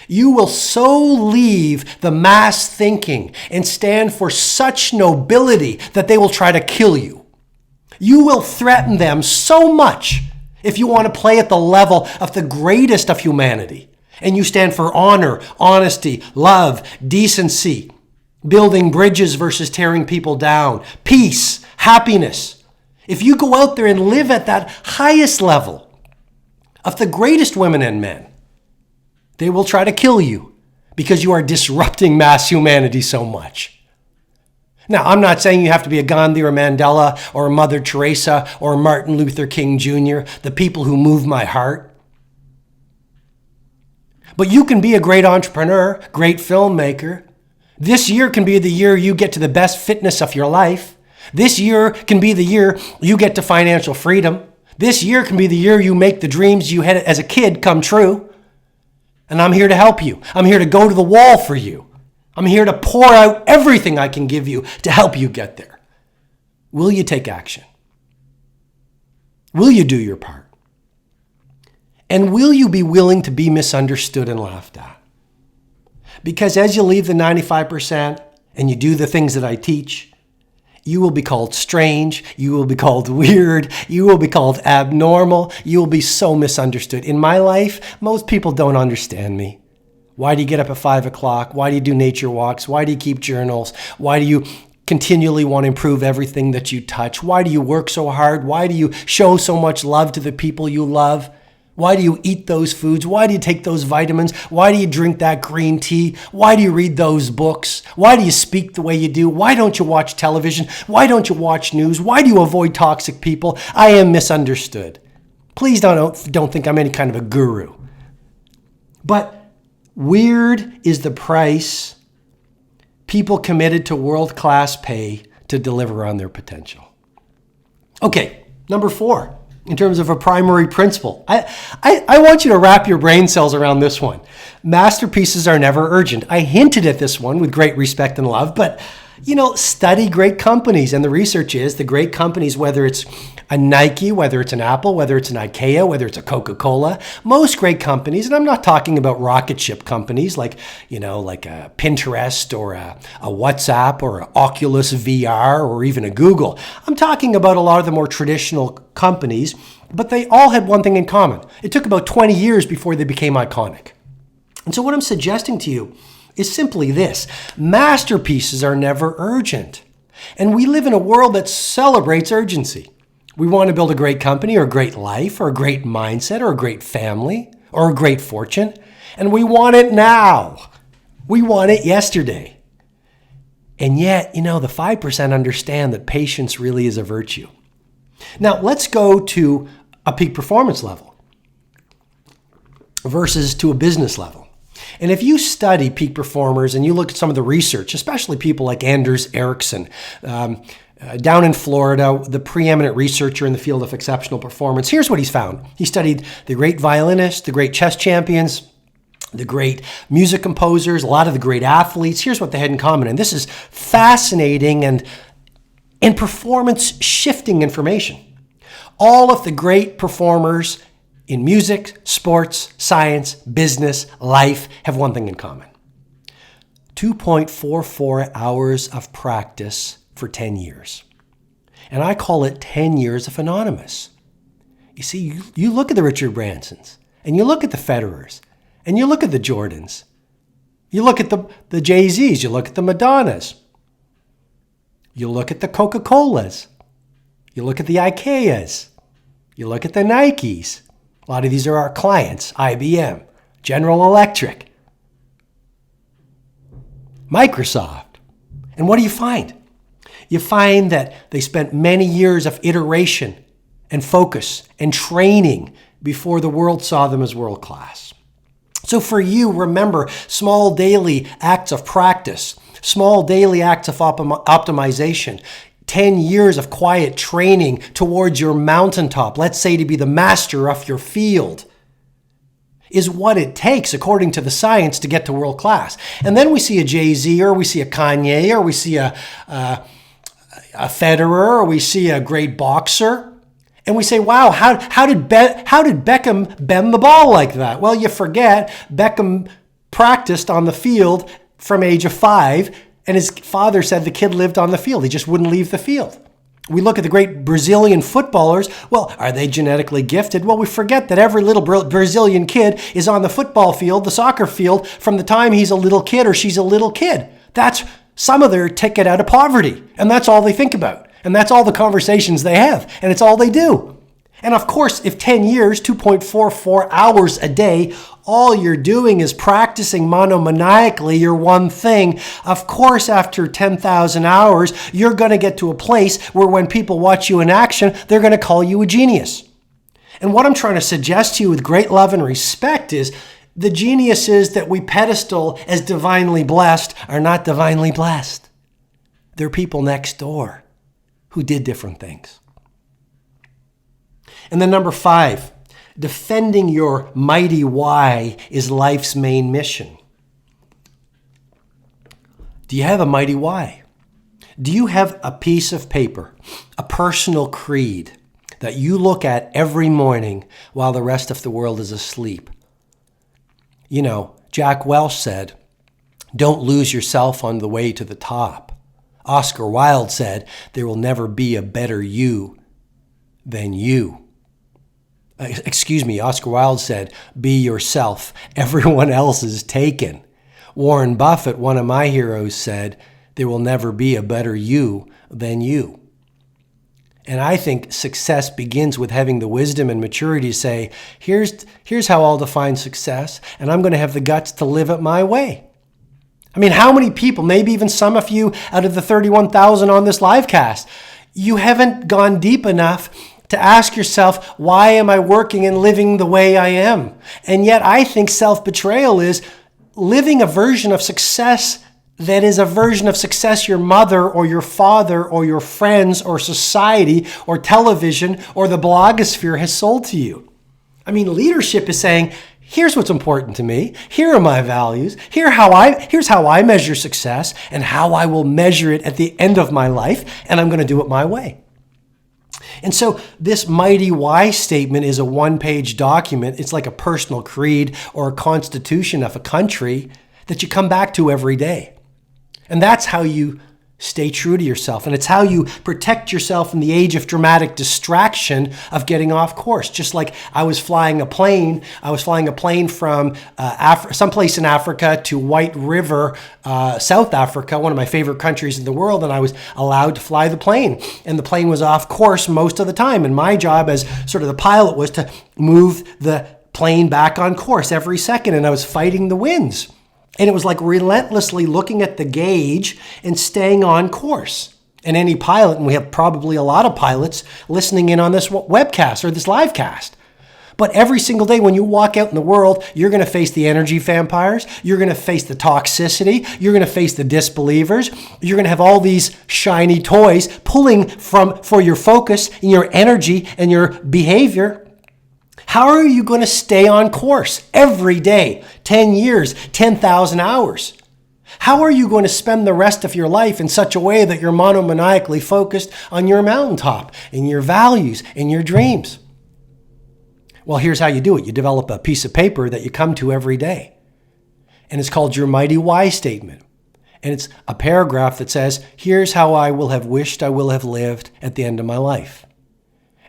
you will so leave the mass thinking and stand for such nobility that they will try to kill you. You will threaten them so much if you want to play at the level of the greatest of humanity. And you stand for honor, honesty, love, decency, building bridges versus tearing people down, peace, happiness. If you go out there and live at that highest level of the greatest women and men, they will try to kill you because you are disrupting mass humanity so much. Now, I'm not saying you have to be a Gandhi or Mandela or a Mother Teresa or Martin Luther King Jr., the people who move my heart. But you can be a great entrepreneur, great filmmaker. This year can be the year you get to the best fitness of your life. This year can be the year you get to financial freedom. This year can be the year you make the dreams you had as a kid come true. And I'm here to help you. I'm here to go to the wall for you. I'm here to pour out everything I can give you to help you get there. Will you take action? Will you do your part? And will you be willing to be misunderstood and laughed at? Because as you leave the 95% and you do the things that I teach, you will be called strange, you will be called weird, you will be called abnormal, you will be so misunderstood. In my life, most people don't understand me. Why do you get up at 5 o'clock? Why do you do nature walks? Why do you keep journals? Why do you continually want to improve everything that you touch? Why do you work so hard? Why do you show so much love to the people you love? Why do you eat those foods? Why do you take those vitamins? Why do you drink that green tea? Why do you read those books? Why do you speak the way you do? Why don't you watch television? Why don't you watch news? Why do you avoid toxic people? I am misunderstood. Please don't think I'm any kind of a guru. But weird is the price people committed to world-class pay to deliver on their potential. Okay, number 4, in terms of a primary principle. I want you to wrap your brain cells around this one. Masterpieces are never urgent. I hinted at this one with great respect and love, but study great companies. And the research is the great companies, whether it's a Nike, whether it's an Apple, whether it's an IKEA, whether it's a Coca-Cola, most great companies, and I'm not talking about rocket ship companies like a Pinterest or a WhatsApp or an Oculus VR or even a Google. I'm talking about a lot of the more traditional companies, but they all had one thing in common. It took about 20 years before they became iconic. And so what I'm suggesting to you is simply this. Masterpieces are never urgent. And we live in a world that celebrates urgency. We want to build a great company or a great life or a great mindset or a great family or a great fortune. And we want it now. We want it yesterday. And yet, the 5% understand that patience really is a virtue. Now, let's go to a peak performance level versus to a business level. And if you study peak performers and you look at some of the research, especially people like Anders Ericsson, down in Florida, the preeminent researcher in the field of exceptional performance, here's what he's found. He studied the great violinists, the great chess champions, the great music composers, a lot of the great athletes. Here's what they had in common. And this is fascinating and performance shifting information. All of the great performers in music, sports, science, business, life have one thing in common. 2.44 hours of practice for 10 years. And I call it 10 years of anonymous. You see, you look at the Richard Bransons, and you look at the Federers, and you look at the Jordans. You look at the Jay-Z's, you look at the Madonnas. You look at the Coca-Colas. You look at the Ikeas. You look at the Nikes. A lot of these are our clients, IBM, General Electric, Microsoft. And what do you find? You find that they spent many years of iteration and focus and training before the world saw them as world class. So for you, remember small daily acts of practice, small daily acts of optimization, 10 years of quiet training towards your mountaintop, let's say to be the master of your field, is what it takes, according to the science, to get to world class. And then we see a Jay-Z, or we see a Kanye, or we see a Federer, or we see a great boxer, and we say, wow, how did Beckham bend the ball like that? Well, you forget Beckham practiced on the field from age of 5, and his father said the kid lived on the field. He just wouldn't leave the field. We look at the great Brazilian footballers. Well, are they genetically gifted? Well, we forget that every little Brazilian kid is on the football field, the soccer field, from the time he's a little kid or she's a little kid. That's some of their ticket out of poverty. And that's all they think about. And that's all the conversations they have. And it's all they do. And of course, if 10 years, 2.44 hours a day, all you're doing is practicing monomaniacally your one thing, of course, after 10,000 hours, you're going to get to a place where when people watch you in action, they're going to call you a genius. And what I'm trying to suggest to you with great love and respect is the geniuses that we pedestal as divinely blessed are not divinely blessed. They're people next door who did different things. And then number 5, defending your mighty why is life's main mission. Do you have a mighty why? Do you have a piece of paper, a personal creed that you look at every morning while the rest of the world is asleep? Jack Welch said, don't lose yourself on the way to the top. Oscar Wilde said, there will never be a better you than you. Oscar Wilde said, be yourself. Everyone else is taken. Warren Buffett, one of my heroes, said, there will never be a better you than you. And I think success begins with having the wisdom and maturity to say, here's how I'll define success, and I'm going to have the guts to live it my way. I mean, how many people, maybe even some of you out of the 31,000 on this live cast, you haven't gone deep enough to ask yourself, why am I working and living the way I am? And yet I think self-betrayal is living a version of success that is a version of success your mother or your father or your friends or society or television or the blogosphere has sold to you. I mean, leadership is saying, here's what's important to me. Here are my values. Here's how I measure success and how I will measure it at the end of my life, and I'm going to do it my way. And so this mighty why statement is a one-page document. It's like a personal creed or a constitution of a country that you come back to every day. And that's how you Stay true to yourself. And it's how you protect yourself in the age of dramatic distraction of getting off course. Just like I was flying a plane from someplace in Africa to White River, South Africa, one of my favorite countries in the world, and I was allowed to fly the plane. And the plane was off course most of the time. And my job as sort of the pilot was to move the plane back on course every second, and I was fighting the winds. And it was like relentlessly looking at the gauge and staying on course. And any pilot, and we have probably a lot of pilots listening in on this webcast or this live cast. But every single day when you walk out in the world, you're going to face the energy vampires. You're going to face the toxicity. You're going to face the disbelievers. You're going to have all these shiny toys pulling for your focus and your energy and your behavior. How are you going to stay on course every day, 10 years, 10,000 hours? How are you going to spend the rest of your life in such a way that you're monomaniacally focused on your mountaintop and your values and your dreams? Well, here's how you do it. You develop a piece of paper that you come to every day. And it's called your mighty why statement. And it's a paragraph that says, here's how I will have wished I will have lived at the end of my life.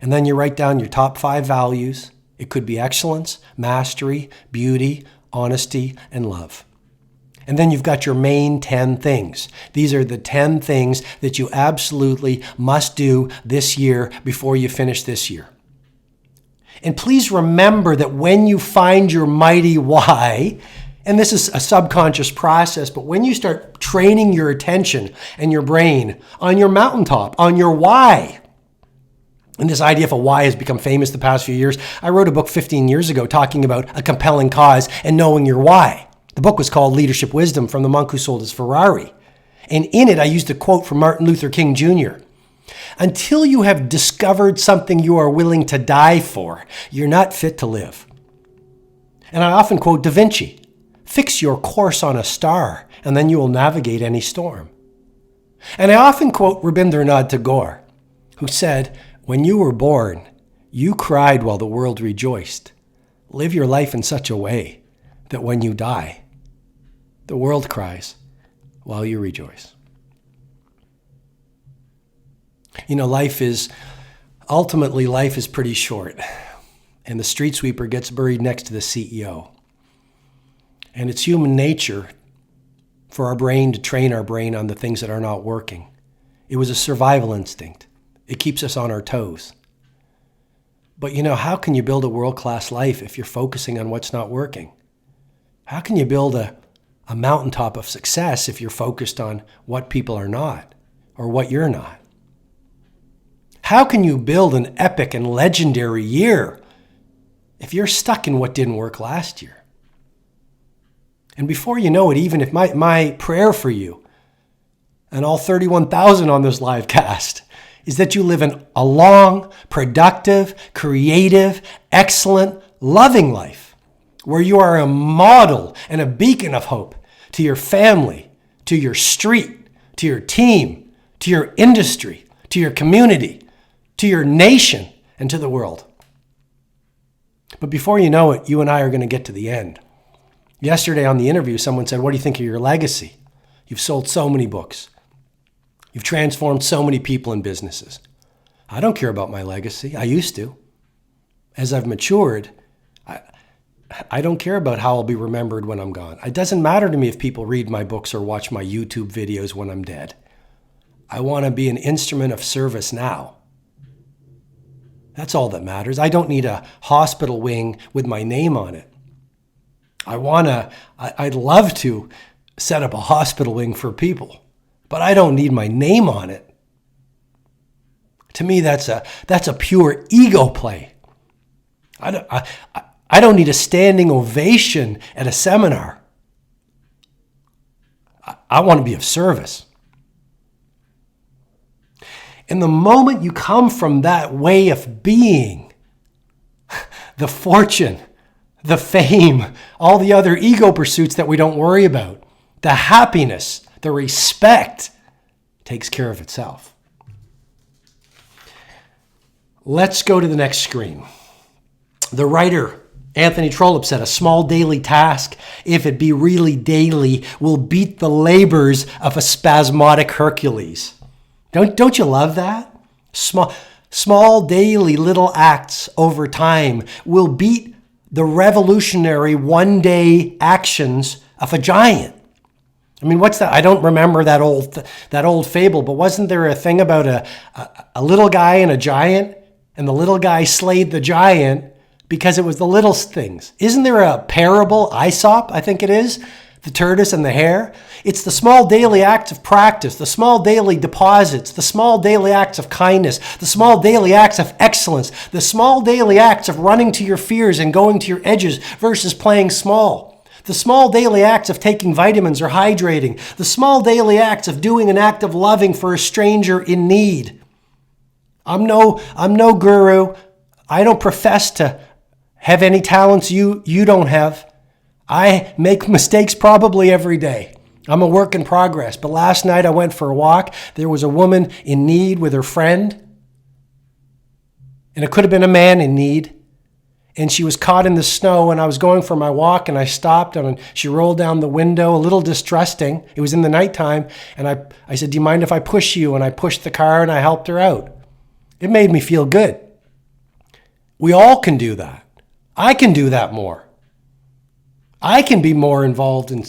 And then you write down your top 5 values. It could be excellence, mastery, beauty, honesty, and love. And then you've got your main 10 things. These are the 10 things that you absolutely must do this year before you finish this year. And please remember that when you find your mighty why, and this is a subconscious process, but when you start training your attention and your brain on your mountaintop, on your why, and this idea of a why has become famous the past few years. I wrote a book 15 years ago talking about a compelling cause and knowing your why. The book was called Leadership Wisdom from the Monk Who Sold His Ferrari. And in it, I used a quote from Martin Luther King Jr. Until you have discovered something you are willing to die for, you're not fit to live. And I often quote Da Vinci, fix your course on a star, and then you will navigate any storm. And I often quote Rabindranath Tagore, who said, when you were born, you cried while the world rejoiced. Live your life in such a way that when you die, the world cries while you rejoice. You know, life is pretty short. And the street sweeper gets buried next to the CEO. And it's human nature for our brain to train our brain on the things that are not working. It was a survival instinct. It keeps us on our toes. But you know, how can you build a world-class life if you're focusing on what's not working? How can you build a mountaintop of success if you're focused on what people are not or what you're not? How can you build an epic and legendary year if you're stuck in what didn't work last year? And before you know it, even if my prayer for you and all 31,000 on this live cast is that you live a long, productive, creative, excellent, loving life where you are a model and a beacon of hope to your family, to your street, to your team, to your industry, to your community, to your nation, and to the world. But before you know it, you and I are going to get to the end. Yesterday on the interview, someone said, what do you think of your legacy? You've sold so many books. You've transformed so many people and businesses. I don't care about my legacy. I used to. As I've matured, I don't care about how I'll be remembered when I'm gone. It doesn't matter to me if people read my books or watch my YouTube videos when I'm dead. I want to be an instrument of service now. That's all that matters. I don't need a hospital wing with my name on it. I'd love to set up a hospital wing for people, but I don't need my name on it. To me, that's a pure ego play. I don't need a standing ovation at a seminar. I want to be of service. And the moment you come from that way of being, the fortune, the fame, all the other ego pursuits that we don't worry about, the happiness, the respect takes care of itself. Let's go to the next screen. The writer Anthony Trollope said, a small daily task, if it be really daily, will beat the labors of a spasmodic Hercules. Don't you love that? Small daily little acts over time will beat the revolutionary one-day actions of a giant. I mean, what's that? I don't remember that old fable, but wasn't there a thing about a little guy and a giant, and the little guy slayed the giant because it was the little things? Isn't there a parable, Aesop, I think it is, the tortoise and the hare? It's the small daily acts of practice, the small daily deposits, the small daily acts of kindness, the small daily acts of excellence, the small daily acts of running to your fears and going to your edges versus playing small. The small daily acts of taking vitamins or hydrating. The small daily acts of doing an act of loving for a stranger in need. I'm no guru. I don't profess to have any talents you don't have. I make mistakes probably every day. I'm a work in progress. But last night I went for a walk. There was a woman in need with her friend. And it could have been a man in need. And she was caught in the snow, and I was going for my walk, and I stopped, and she rolled down the window, a little distrusting. It was in the nighttime, and I said, do you mind if I push you? And I pushed the car, and I helped her out. It made me feel good. We all can do that. I can do that more. I can be more involved in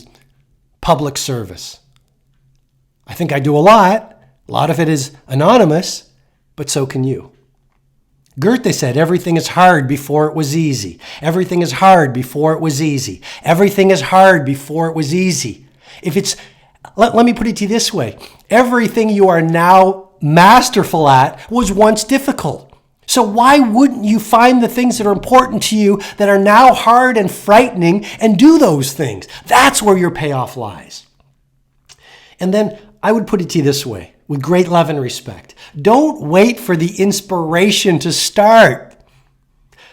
public service. I think I do a lot. A lot of it is anonymous, but so can you. Goethe said, everything is hard before it was easy. Everything is hard before it was easy. Everything is hard before it was easy. Let me put it to you this way. Everything you are now masterful at was once difficult. So why wouldn't you find the things that are important to you that are now hard and frightening and do those things? That's where your payoff lies. And then I would put it to you this way, with great love and respect. Don't wait for the inspiration to start.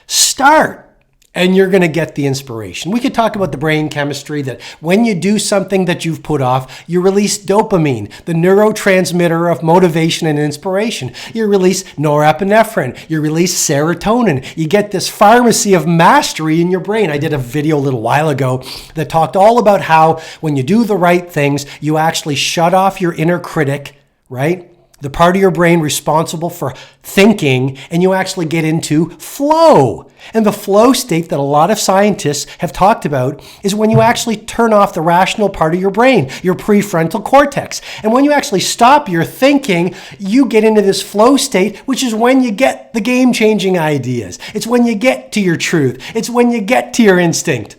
Start, and you're going to get the inspiration. We could talk about the brain chemistry, that when you do something that you've put off, you release dopamine, the neurotransmitter of motivation and inspiration. You release norepinephrine. You release serotonin. You get this pharmacy of mastery in your brain. I did a video a little while ago that talked all about how when you do the right things, you actually shut off your inner critic, right? The part of your brain responsible for thinking, and you actually get into flow. And the flow state that a lot of scientists have talked about is when you actually turn off the rational part of your brain, your prefrontal cortex. And when you actually stop your thinking, you get into this flow state, which is when you get the game-changing ideas. It's when you get to your truth. It's when you get to your instinct.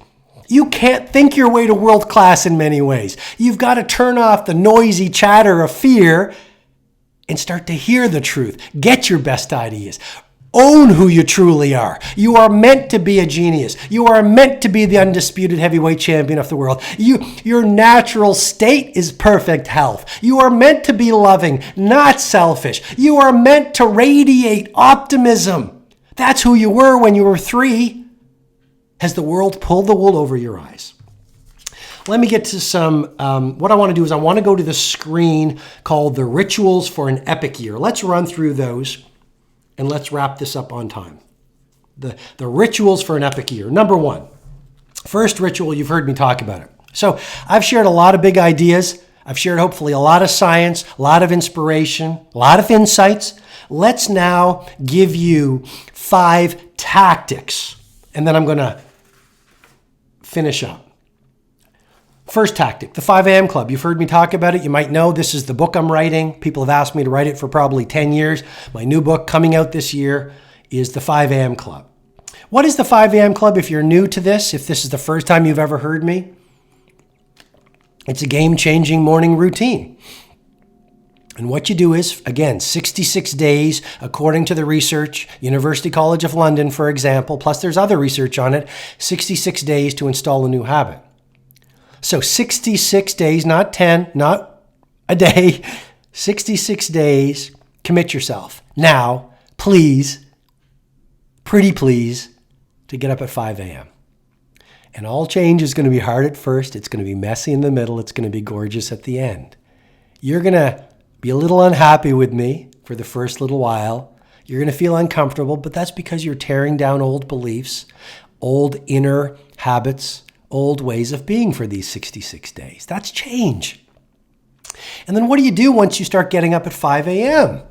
You can't think your way to world class in many ways. You've got to turn off the noisy chatter of fear and start to hear the truth. Get your best ideas. Own who you truly are. You are meant to be a genius. You are meant to be the undisputed heavyweight champion of the world. Your natural state is perfect health. You are meant to be loving, not selfish. You are meant to radiate optimism. That's who you were when you were 3. Has the world pulled the wool over your eyes? Let me get to some, what I want to do is I want to go to the screen called The Rituals for an Epic Year. Let's run through those and let's wrap this up on time. The rituals for an epic year. Number 1, first ritual, you've heard me talk about it. So I've shared a lot of big ideas. I've shared hopefully a lot of science, a lot of inspiration, a lot of insights. Let's now give you 5 tactics, and then I'm going to finish up. First tactic, the 5 a.m. Club. You've heard me talk about it. You might know this is the book I'm writing. People have asked me to write it for probably 10 years. My new book coming out this year is the 5 a.m. Club. What is the 5 a.m. Club? If you're new to this, if this is the first time you've ever heard me, it's a game-changing morning routine. And what you do is, again, 66 days, according to the research, University College of London, for example, plus there's other research on it, 66 days to install a new habit. So 66 days, not 10, not a day, 66 days, commit yourself. Now, please, pretty please, to get up at 5 a.m. And all change is going to be hard at first. It's going to be messy in the middle. It's going to be gorgeous at the end. You're going to be a little unhappy with me for the first little while. You're going to feel uncomfortable, but that's because you're tearing down old beliefs. old inner habits, old ways of being for these 66 days. That's change. And then what do you do once you start getting up at 5 a.m.?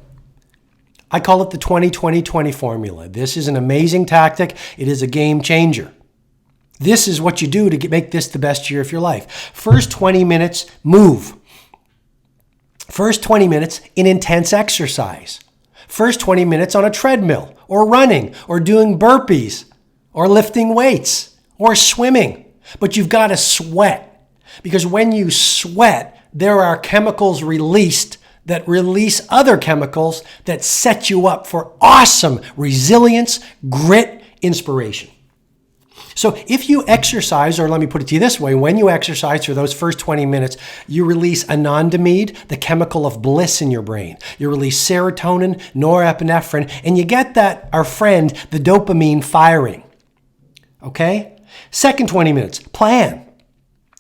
I call it the 20-20-20 formula. This is an amazing tactic. It is a game changer. This is what you do to make this the best year of your life. First 20 minutes, move. First 20 minutes in intense exercise. First 20 minutes on a treadmill, or running, or doing burpees, or lifting weights, or swimming. But you've got to sweat. Because when you sweat, there are chemicals released that release other chemicals that set you up for awesome resilience, grit, inspiration. So if you exercise, or let me put it to you this way, when you exercise for those first 20 minutes, you release anandamide, the chemical of bliss in your brain. You release serotonin, norepinephrine, and you get that, our friend, the dopamine firing. Okay? Second 20 minutes, plan.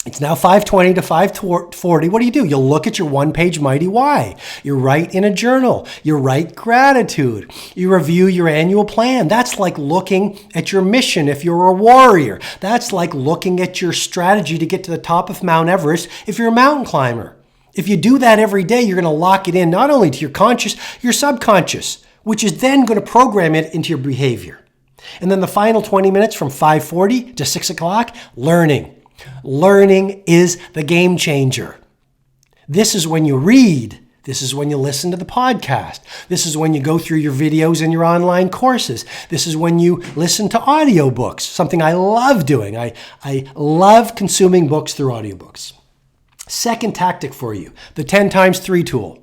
It's now 5:20 to 5:40. What do? You'll look at your one-page mighty why. You write in a journal. You write gratitude. You review your annual plan. That's like looking at your mission if you're a warrior. That's like looking at your strategy to get to the top of Mount Everest if you're a mountain climber. If you do that every day, you're going to lock it in not only to your conscious, your subconscious, which is then going to program it into your behavior. And then the final 20 minutes from 5:40 to 6 o'clock, learning. Learning is the game changer. This is when you read. This is when you listen to the podcast. This is when you go through your videos and your online courses. This is when you listen to audiobooks, something I love doing. I love consuming books through audiobooks. Second tactic for you, the 10 times 3 tool.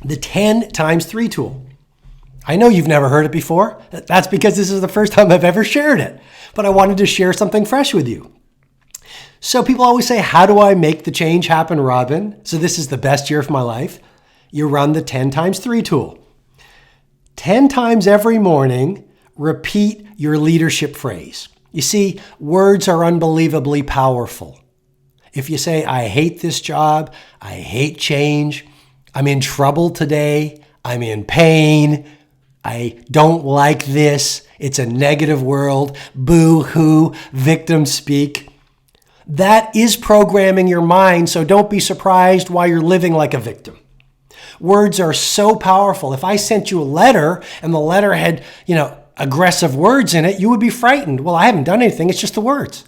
The 10 times 3 tool. I know you've never heard it before. That's because this is the first time I've ever shared it. But I wanted to share something fresh with you. So people always say, how do I make the change happen, Robin? So this is the best year of my life. You run the 10 times 3 tool. 10 times every morning, repeat your leadership phrase. You see, words are unbelievably powerful. If you say, I hate this job, I hate change, I'm in trouble today, I'm in pain, I don't like this, it's a negative world, boo-hoo, victim speak. That is programming your mind, so don't be surprised why you're living like a victim. Words are so powerful. If I sent you a letter and the letter had, aggressive words in it, you would be frightened. Well, I haven't done anything, it's just the words.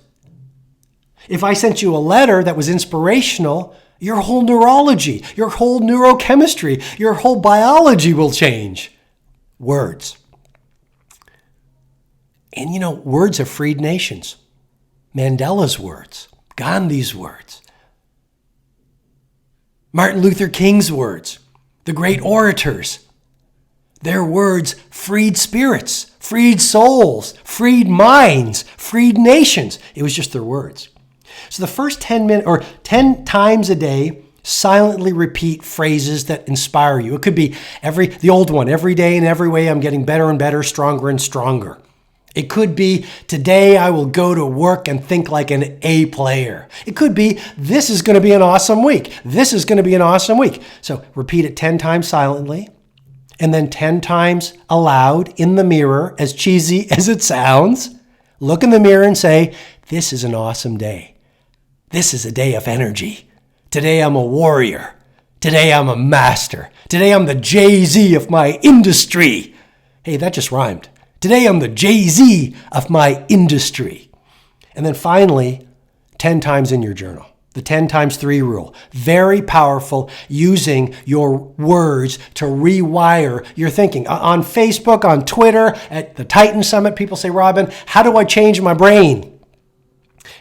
If I sent you a letter that was inspirational, your whole neurology, your whole neurochemistry, your whole biology will change. Words. And words have freed nations. Mandela's words, Gandhi's words, Martin Luther King's words, the great orators. Their words freed spirits, freed souls, freed minds, freed nations. It was just their words. So the first 10 minutes or 10 times a day, silently repeat phrases that inspire you. It could be the old one, every day in every way I'm getting better and better, stronger and stronger. It could be, today I will go to work and think like an A player. It could be, this is going to be an awesome week. This is going to be an awesome week. So repeat it 10 times silently and then 10 times aloud in the mirror, as cheesy as it sounds. Look in the mirror and say, this is an awesome day. This is a day of energy. Today I'm a warrior. Today I'm a master. Today I'm the Jay-Z of my industry. Hey, that just rhymed. Today I'm the Jay-Z of my industry. And then finally, 10 times in your journal. The 10 times 3 rule. Very powerful, using your words to rewire your thinking. On Facebook, on Twitter, at the Titan Summit, people say, Robin, how do I change my brain?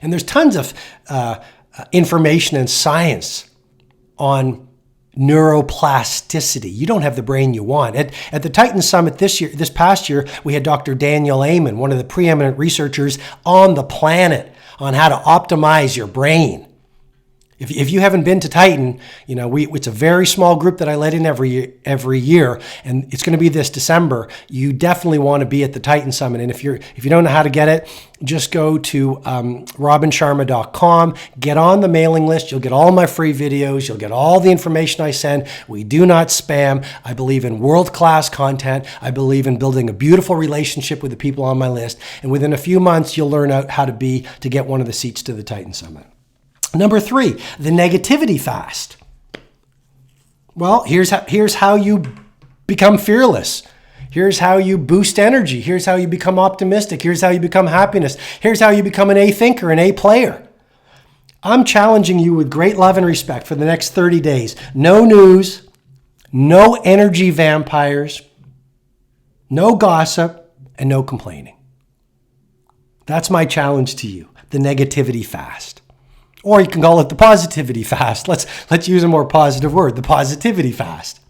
And there's tons of information and science on neuroplasticity. You don't have the brain you want. At the Titan Summit this past year, we had Dr. Daniel Amen, one of the preeminent researchers on the planet, on how to optimize your brain. If you haven't been to Titan, it's a very small group that I let in every year, and it's going to be this December. You definitely want to be at the Titan Summit, and if you don't know how to get it, just go to robinsharma.com, get on the mailing list. You'll get all my free videos. You'll get all the information I send. We do not spam. I believe in world-class content. I believe in building a beautiful relationship with the people on my list, and within a few months, you'll learn out how to get one of the seats to the Titan Summit. Number 3, the negativity fast. Well, here's how you become fearless. Here's how you boost energy. Here's how you become optimistic. Here's how you become happiness. Here's how you become an A thinker, an A player. I'm challenging you with great love and respect for the next 30 days. No news, no energy vampires, no gossip, and no complaining. That's my challenge to you, the negativity fast. Or you can call it the positivity fast. Let's use a more positive word, the positivity fast.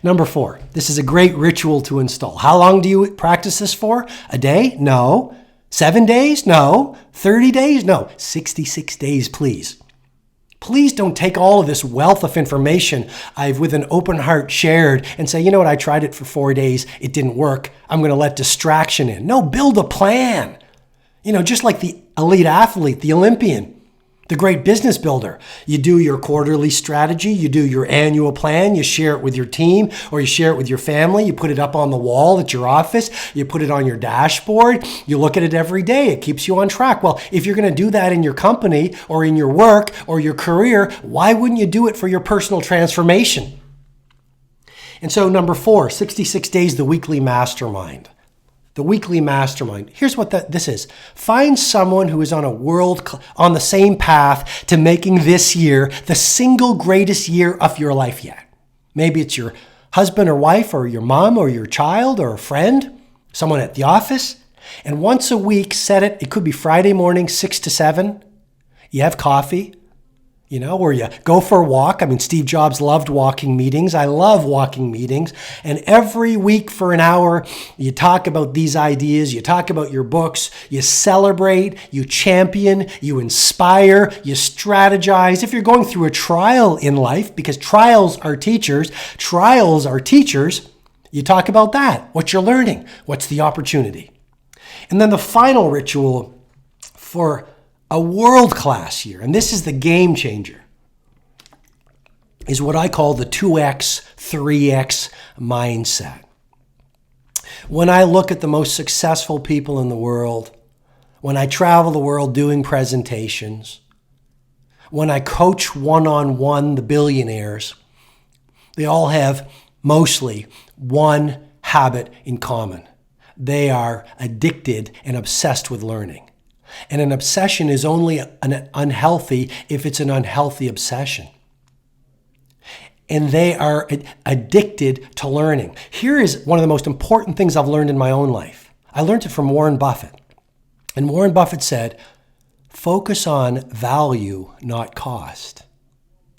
Number 4, this is a great ritual to install. How long do you practice this for? A day? No. 7 days? No. 30 days? No. 66 days, please. Please don't take all of this wealth of information I've with an open heart shared and say, you know what, I tried it for 4 days. It didn't work. I'm going to let distraction in. No, build a plan. Just like the elite athlete, the Olympian, the great business builder. You do your quarterly strategy, you do your annual plan, you share it with your team or you share it with your family, you put it up on the wall at your office, you put it on your dashboard, you look at it every day, it keeps you on track. Well, if you're going to do that in your company or in your work or your career, why wouldn't you do it for your personal transformation? And so number 4, 66 days, the weekly mastermind. The weekly mastermind. Here's what this is. Find someone who is on the same path to making this year the single greatest year of your life yet. Maybe it's your husband or wife or your mom or your child or a friend, someone at the office. And once a week, set it. It could be Friday morning, 6 to 7. You have coffee, or you go for a walk. Steve Jobs loved walking meetings. I love walking meetings. And every week for an hour, you talk about these ideas, you talk about your books, you celebrate, you champion, you inspire, you strategize. If you're going through a trial in life, because trials are teachers, you talk about that, what you're learning, what's the opportunity. And then the final ritual for a world-class year, and this is the game changer, is what I call the 2X, 3X mindset. When I look at the most successful people in the world, when I travel the world doing presentations, when I coach one-on-one the billionaires, they all have mostly one habit in common. They are addicted and obsessed with learning. And an obsession is only unhealthy if it's an unhealthy obsession. And they are addicted to learning. Here is one of the most important things I've learned in my own life. I learned it from Warren Buffett. And Warren Buffett said, focus on value, not cost.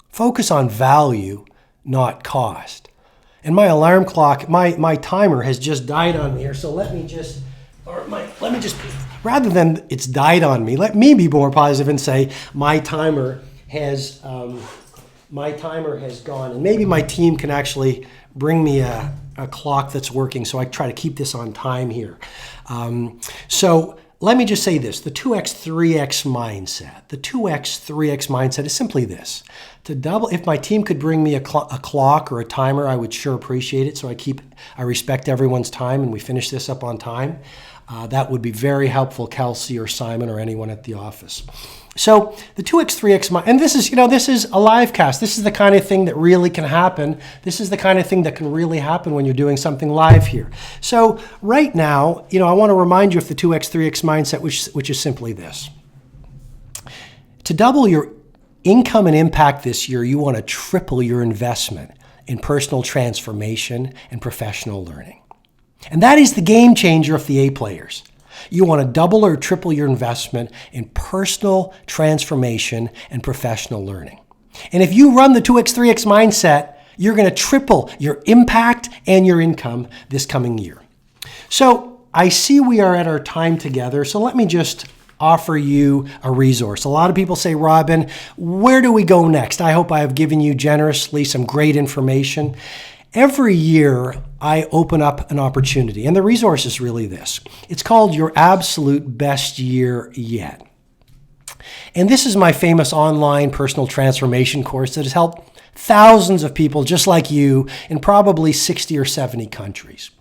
Focus on value, not cost. And my alarm clock, my timer has just died on me here. So let me just, rather than it's died on me, let me be more positive and say my timer has gone. And maybe my team can actually bring me a clock that's working, so I try to keep this on time here. So let me just say this, the 2X, 3X mindset. The 2X, 3X mindset is simply this. To double, if my team could bring me a clock or a timer, I would sure appreciate it. So I respect everyone's time and we finish this up on time. That would be very helpful, Kelsey or Simon or anyone at the office. So the 2X, 3X, and this is a live cast. This is the kind of thing that really can happen. This is the kind of thing that can really happen when you're doing something live here. So right now, I want to remind you of the 2X, 3X mindset, which is simply this. To double your income and impact this year, you want to triple your investment in personal transformation and professional learning. And that is the game changer of the A players. You want to double or triple your investment in personal transformation and professional learning. And if you run the 2X, 3X mindset, you're going to triple your impact and your income this coming year. So I see we are at our time together. So let me just offer you a resource. A lot of people say, Robin, where do we go next? I hope I have given you generously some great information. Every year, I open up an opportunity, and the resource is really this. It's called Your Absolute Best Year Yet. And this is my famous online personal transformation course that has helped thousands of people just like you in probably 60 or 70 countries.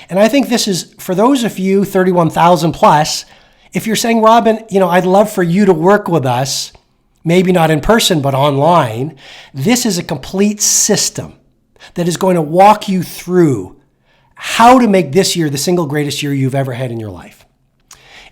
And I think this is, for those of you 31,000 plus, if you're saying, Robin, I'd love for you to work with us, maybe not in person, but online, this is a complete system that is going to walk you through how to make this year the single greatest year you've ever had in your life.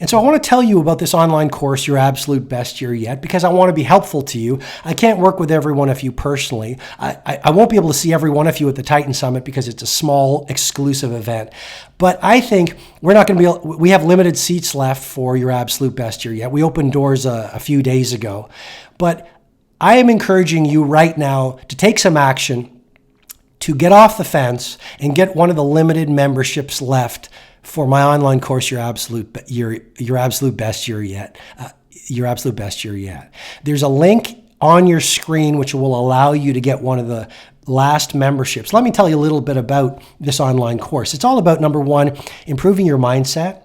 And so I want to tell you about this online course, Your Absolute Best Year Yet, because I want to be helpful to you. I can't work with every one of you personally. I won't be able to see every one of you at the Titan Summit because it's a small, exclusive event. But I think we have limited seats left for Your Absolute Best Year Yet. We opened doors a few days ago. But I am encouraging you right now to take some action, to get off the fence and get one of the limited memberships left for my online course, Your Absolute Best Year Yet. Your Absolute Best Year Yet. There's a link on your screen which will allow you to get one of the last memberships. Let me tell you a little bit about this online course. It's all about, number one, improving your mindset.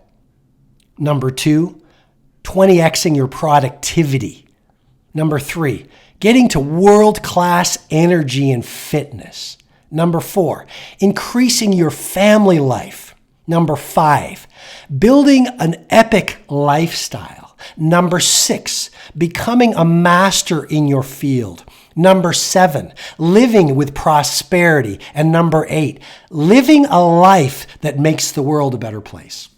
Number two, 20xing your productivity. Number three, getting to world-class energy and fitness. Number four, increasing your family life. Number five, building an epic lifestyle. Number six, becoming a master in your field. Number seven, living with prosperity. And number eight, living a life that makes the world a better place.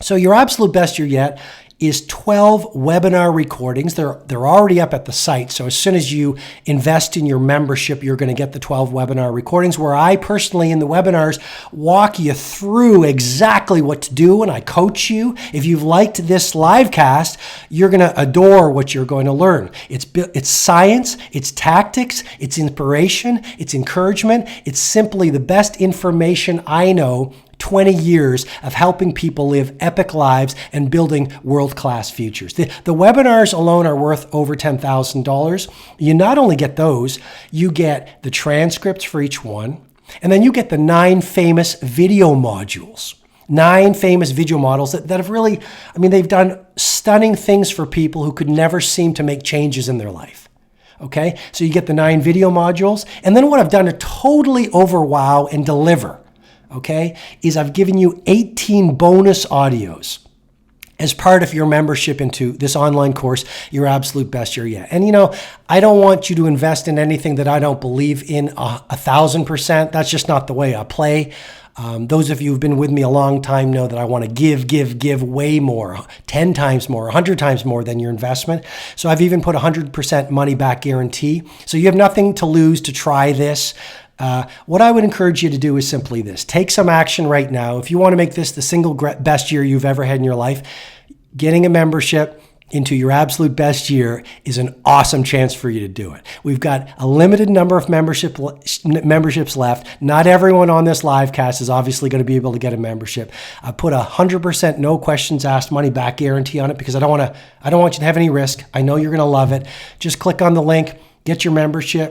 So Your Absolute Best Year Yet is 12 webinar recordings. They're already up at the site. So as soon as you invest in your membership, you're going to get the 12 webinar recordings where I personally in the webinars walk you through exactly what to do and I coach you. If you've liked this live cast, you're going to adore what you're going to learn. It's science, it's tactics, it's inspiration, it's encouragement. It's simply the best information I know. 20 years of helping people live epic lives and building world-class futures. The webinars alone are worth over $10,000. You not only get those, you get the transcripts for each one, and then you get the 9 famous video modules. 9 famous video models that have really, they've done stunning things for people who could never seem to make changes in their life. Okay, so you get the 9 video modules, and then what I've done to totally overwow and deliver, okay, is I've given you 18 bonus audios as part of your membership into this online course, Your Absolute Best Year Yet. And I don't want you to invest in anything that I don't believe in 1,000%. That's just not the way I play. Those of you who've been with me a long time know that I want to give way more, 10 times more, 100 times more than your investment. So I've even put 100% money back guarantee. So you have nothing to lose to try this. What I would encourage you to do is simply this. Take some action right now. If you want to make this the single best year you've ever had in your life, getting a membership into Your Absolute Best Year is an awesome chance for you to do it. We've got a limited number of memberships left. Not everyone on this live cast is obviously going to be able to get a membership. I put 100% no questions asked money back guarantee on it because I don't want you to have any risk. I know you're going to love it. Just click on the link, get your membership.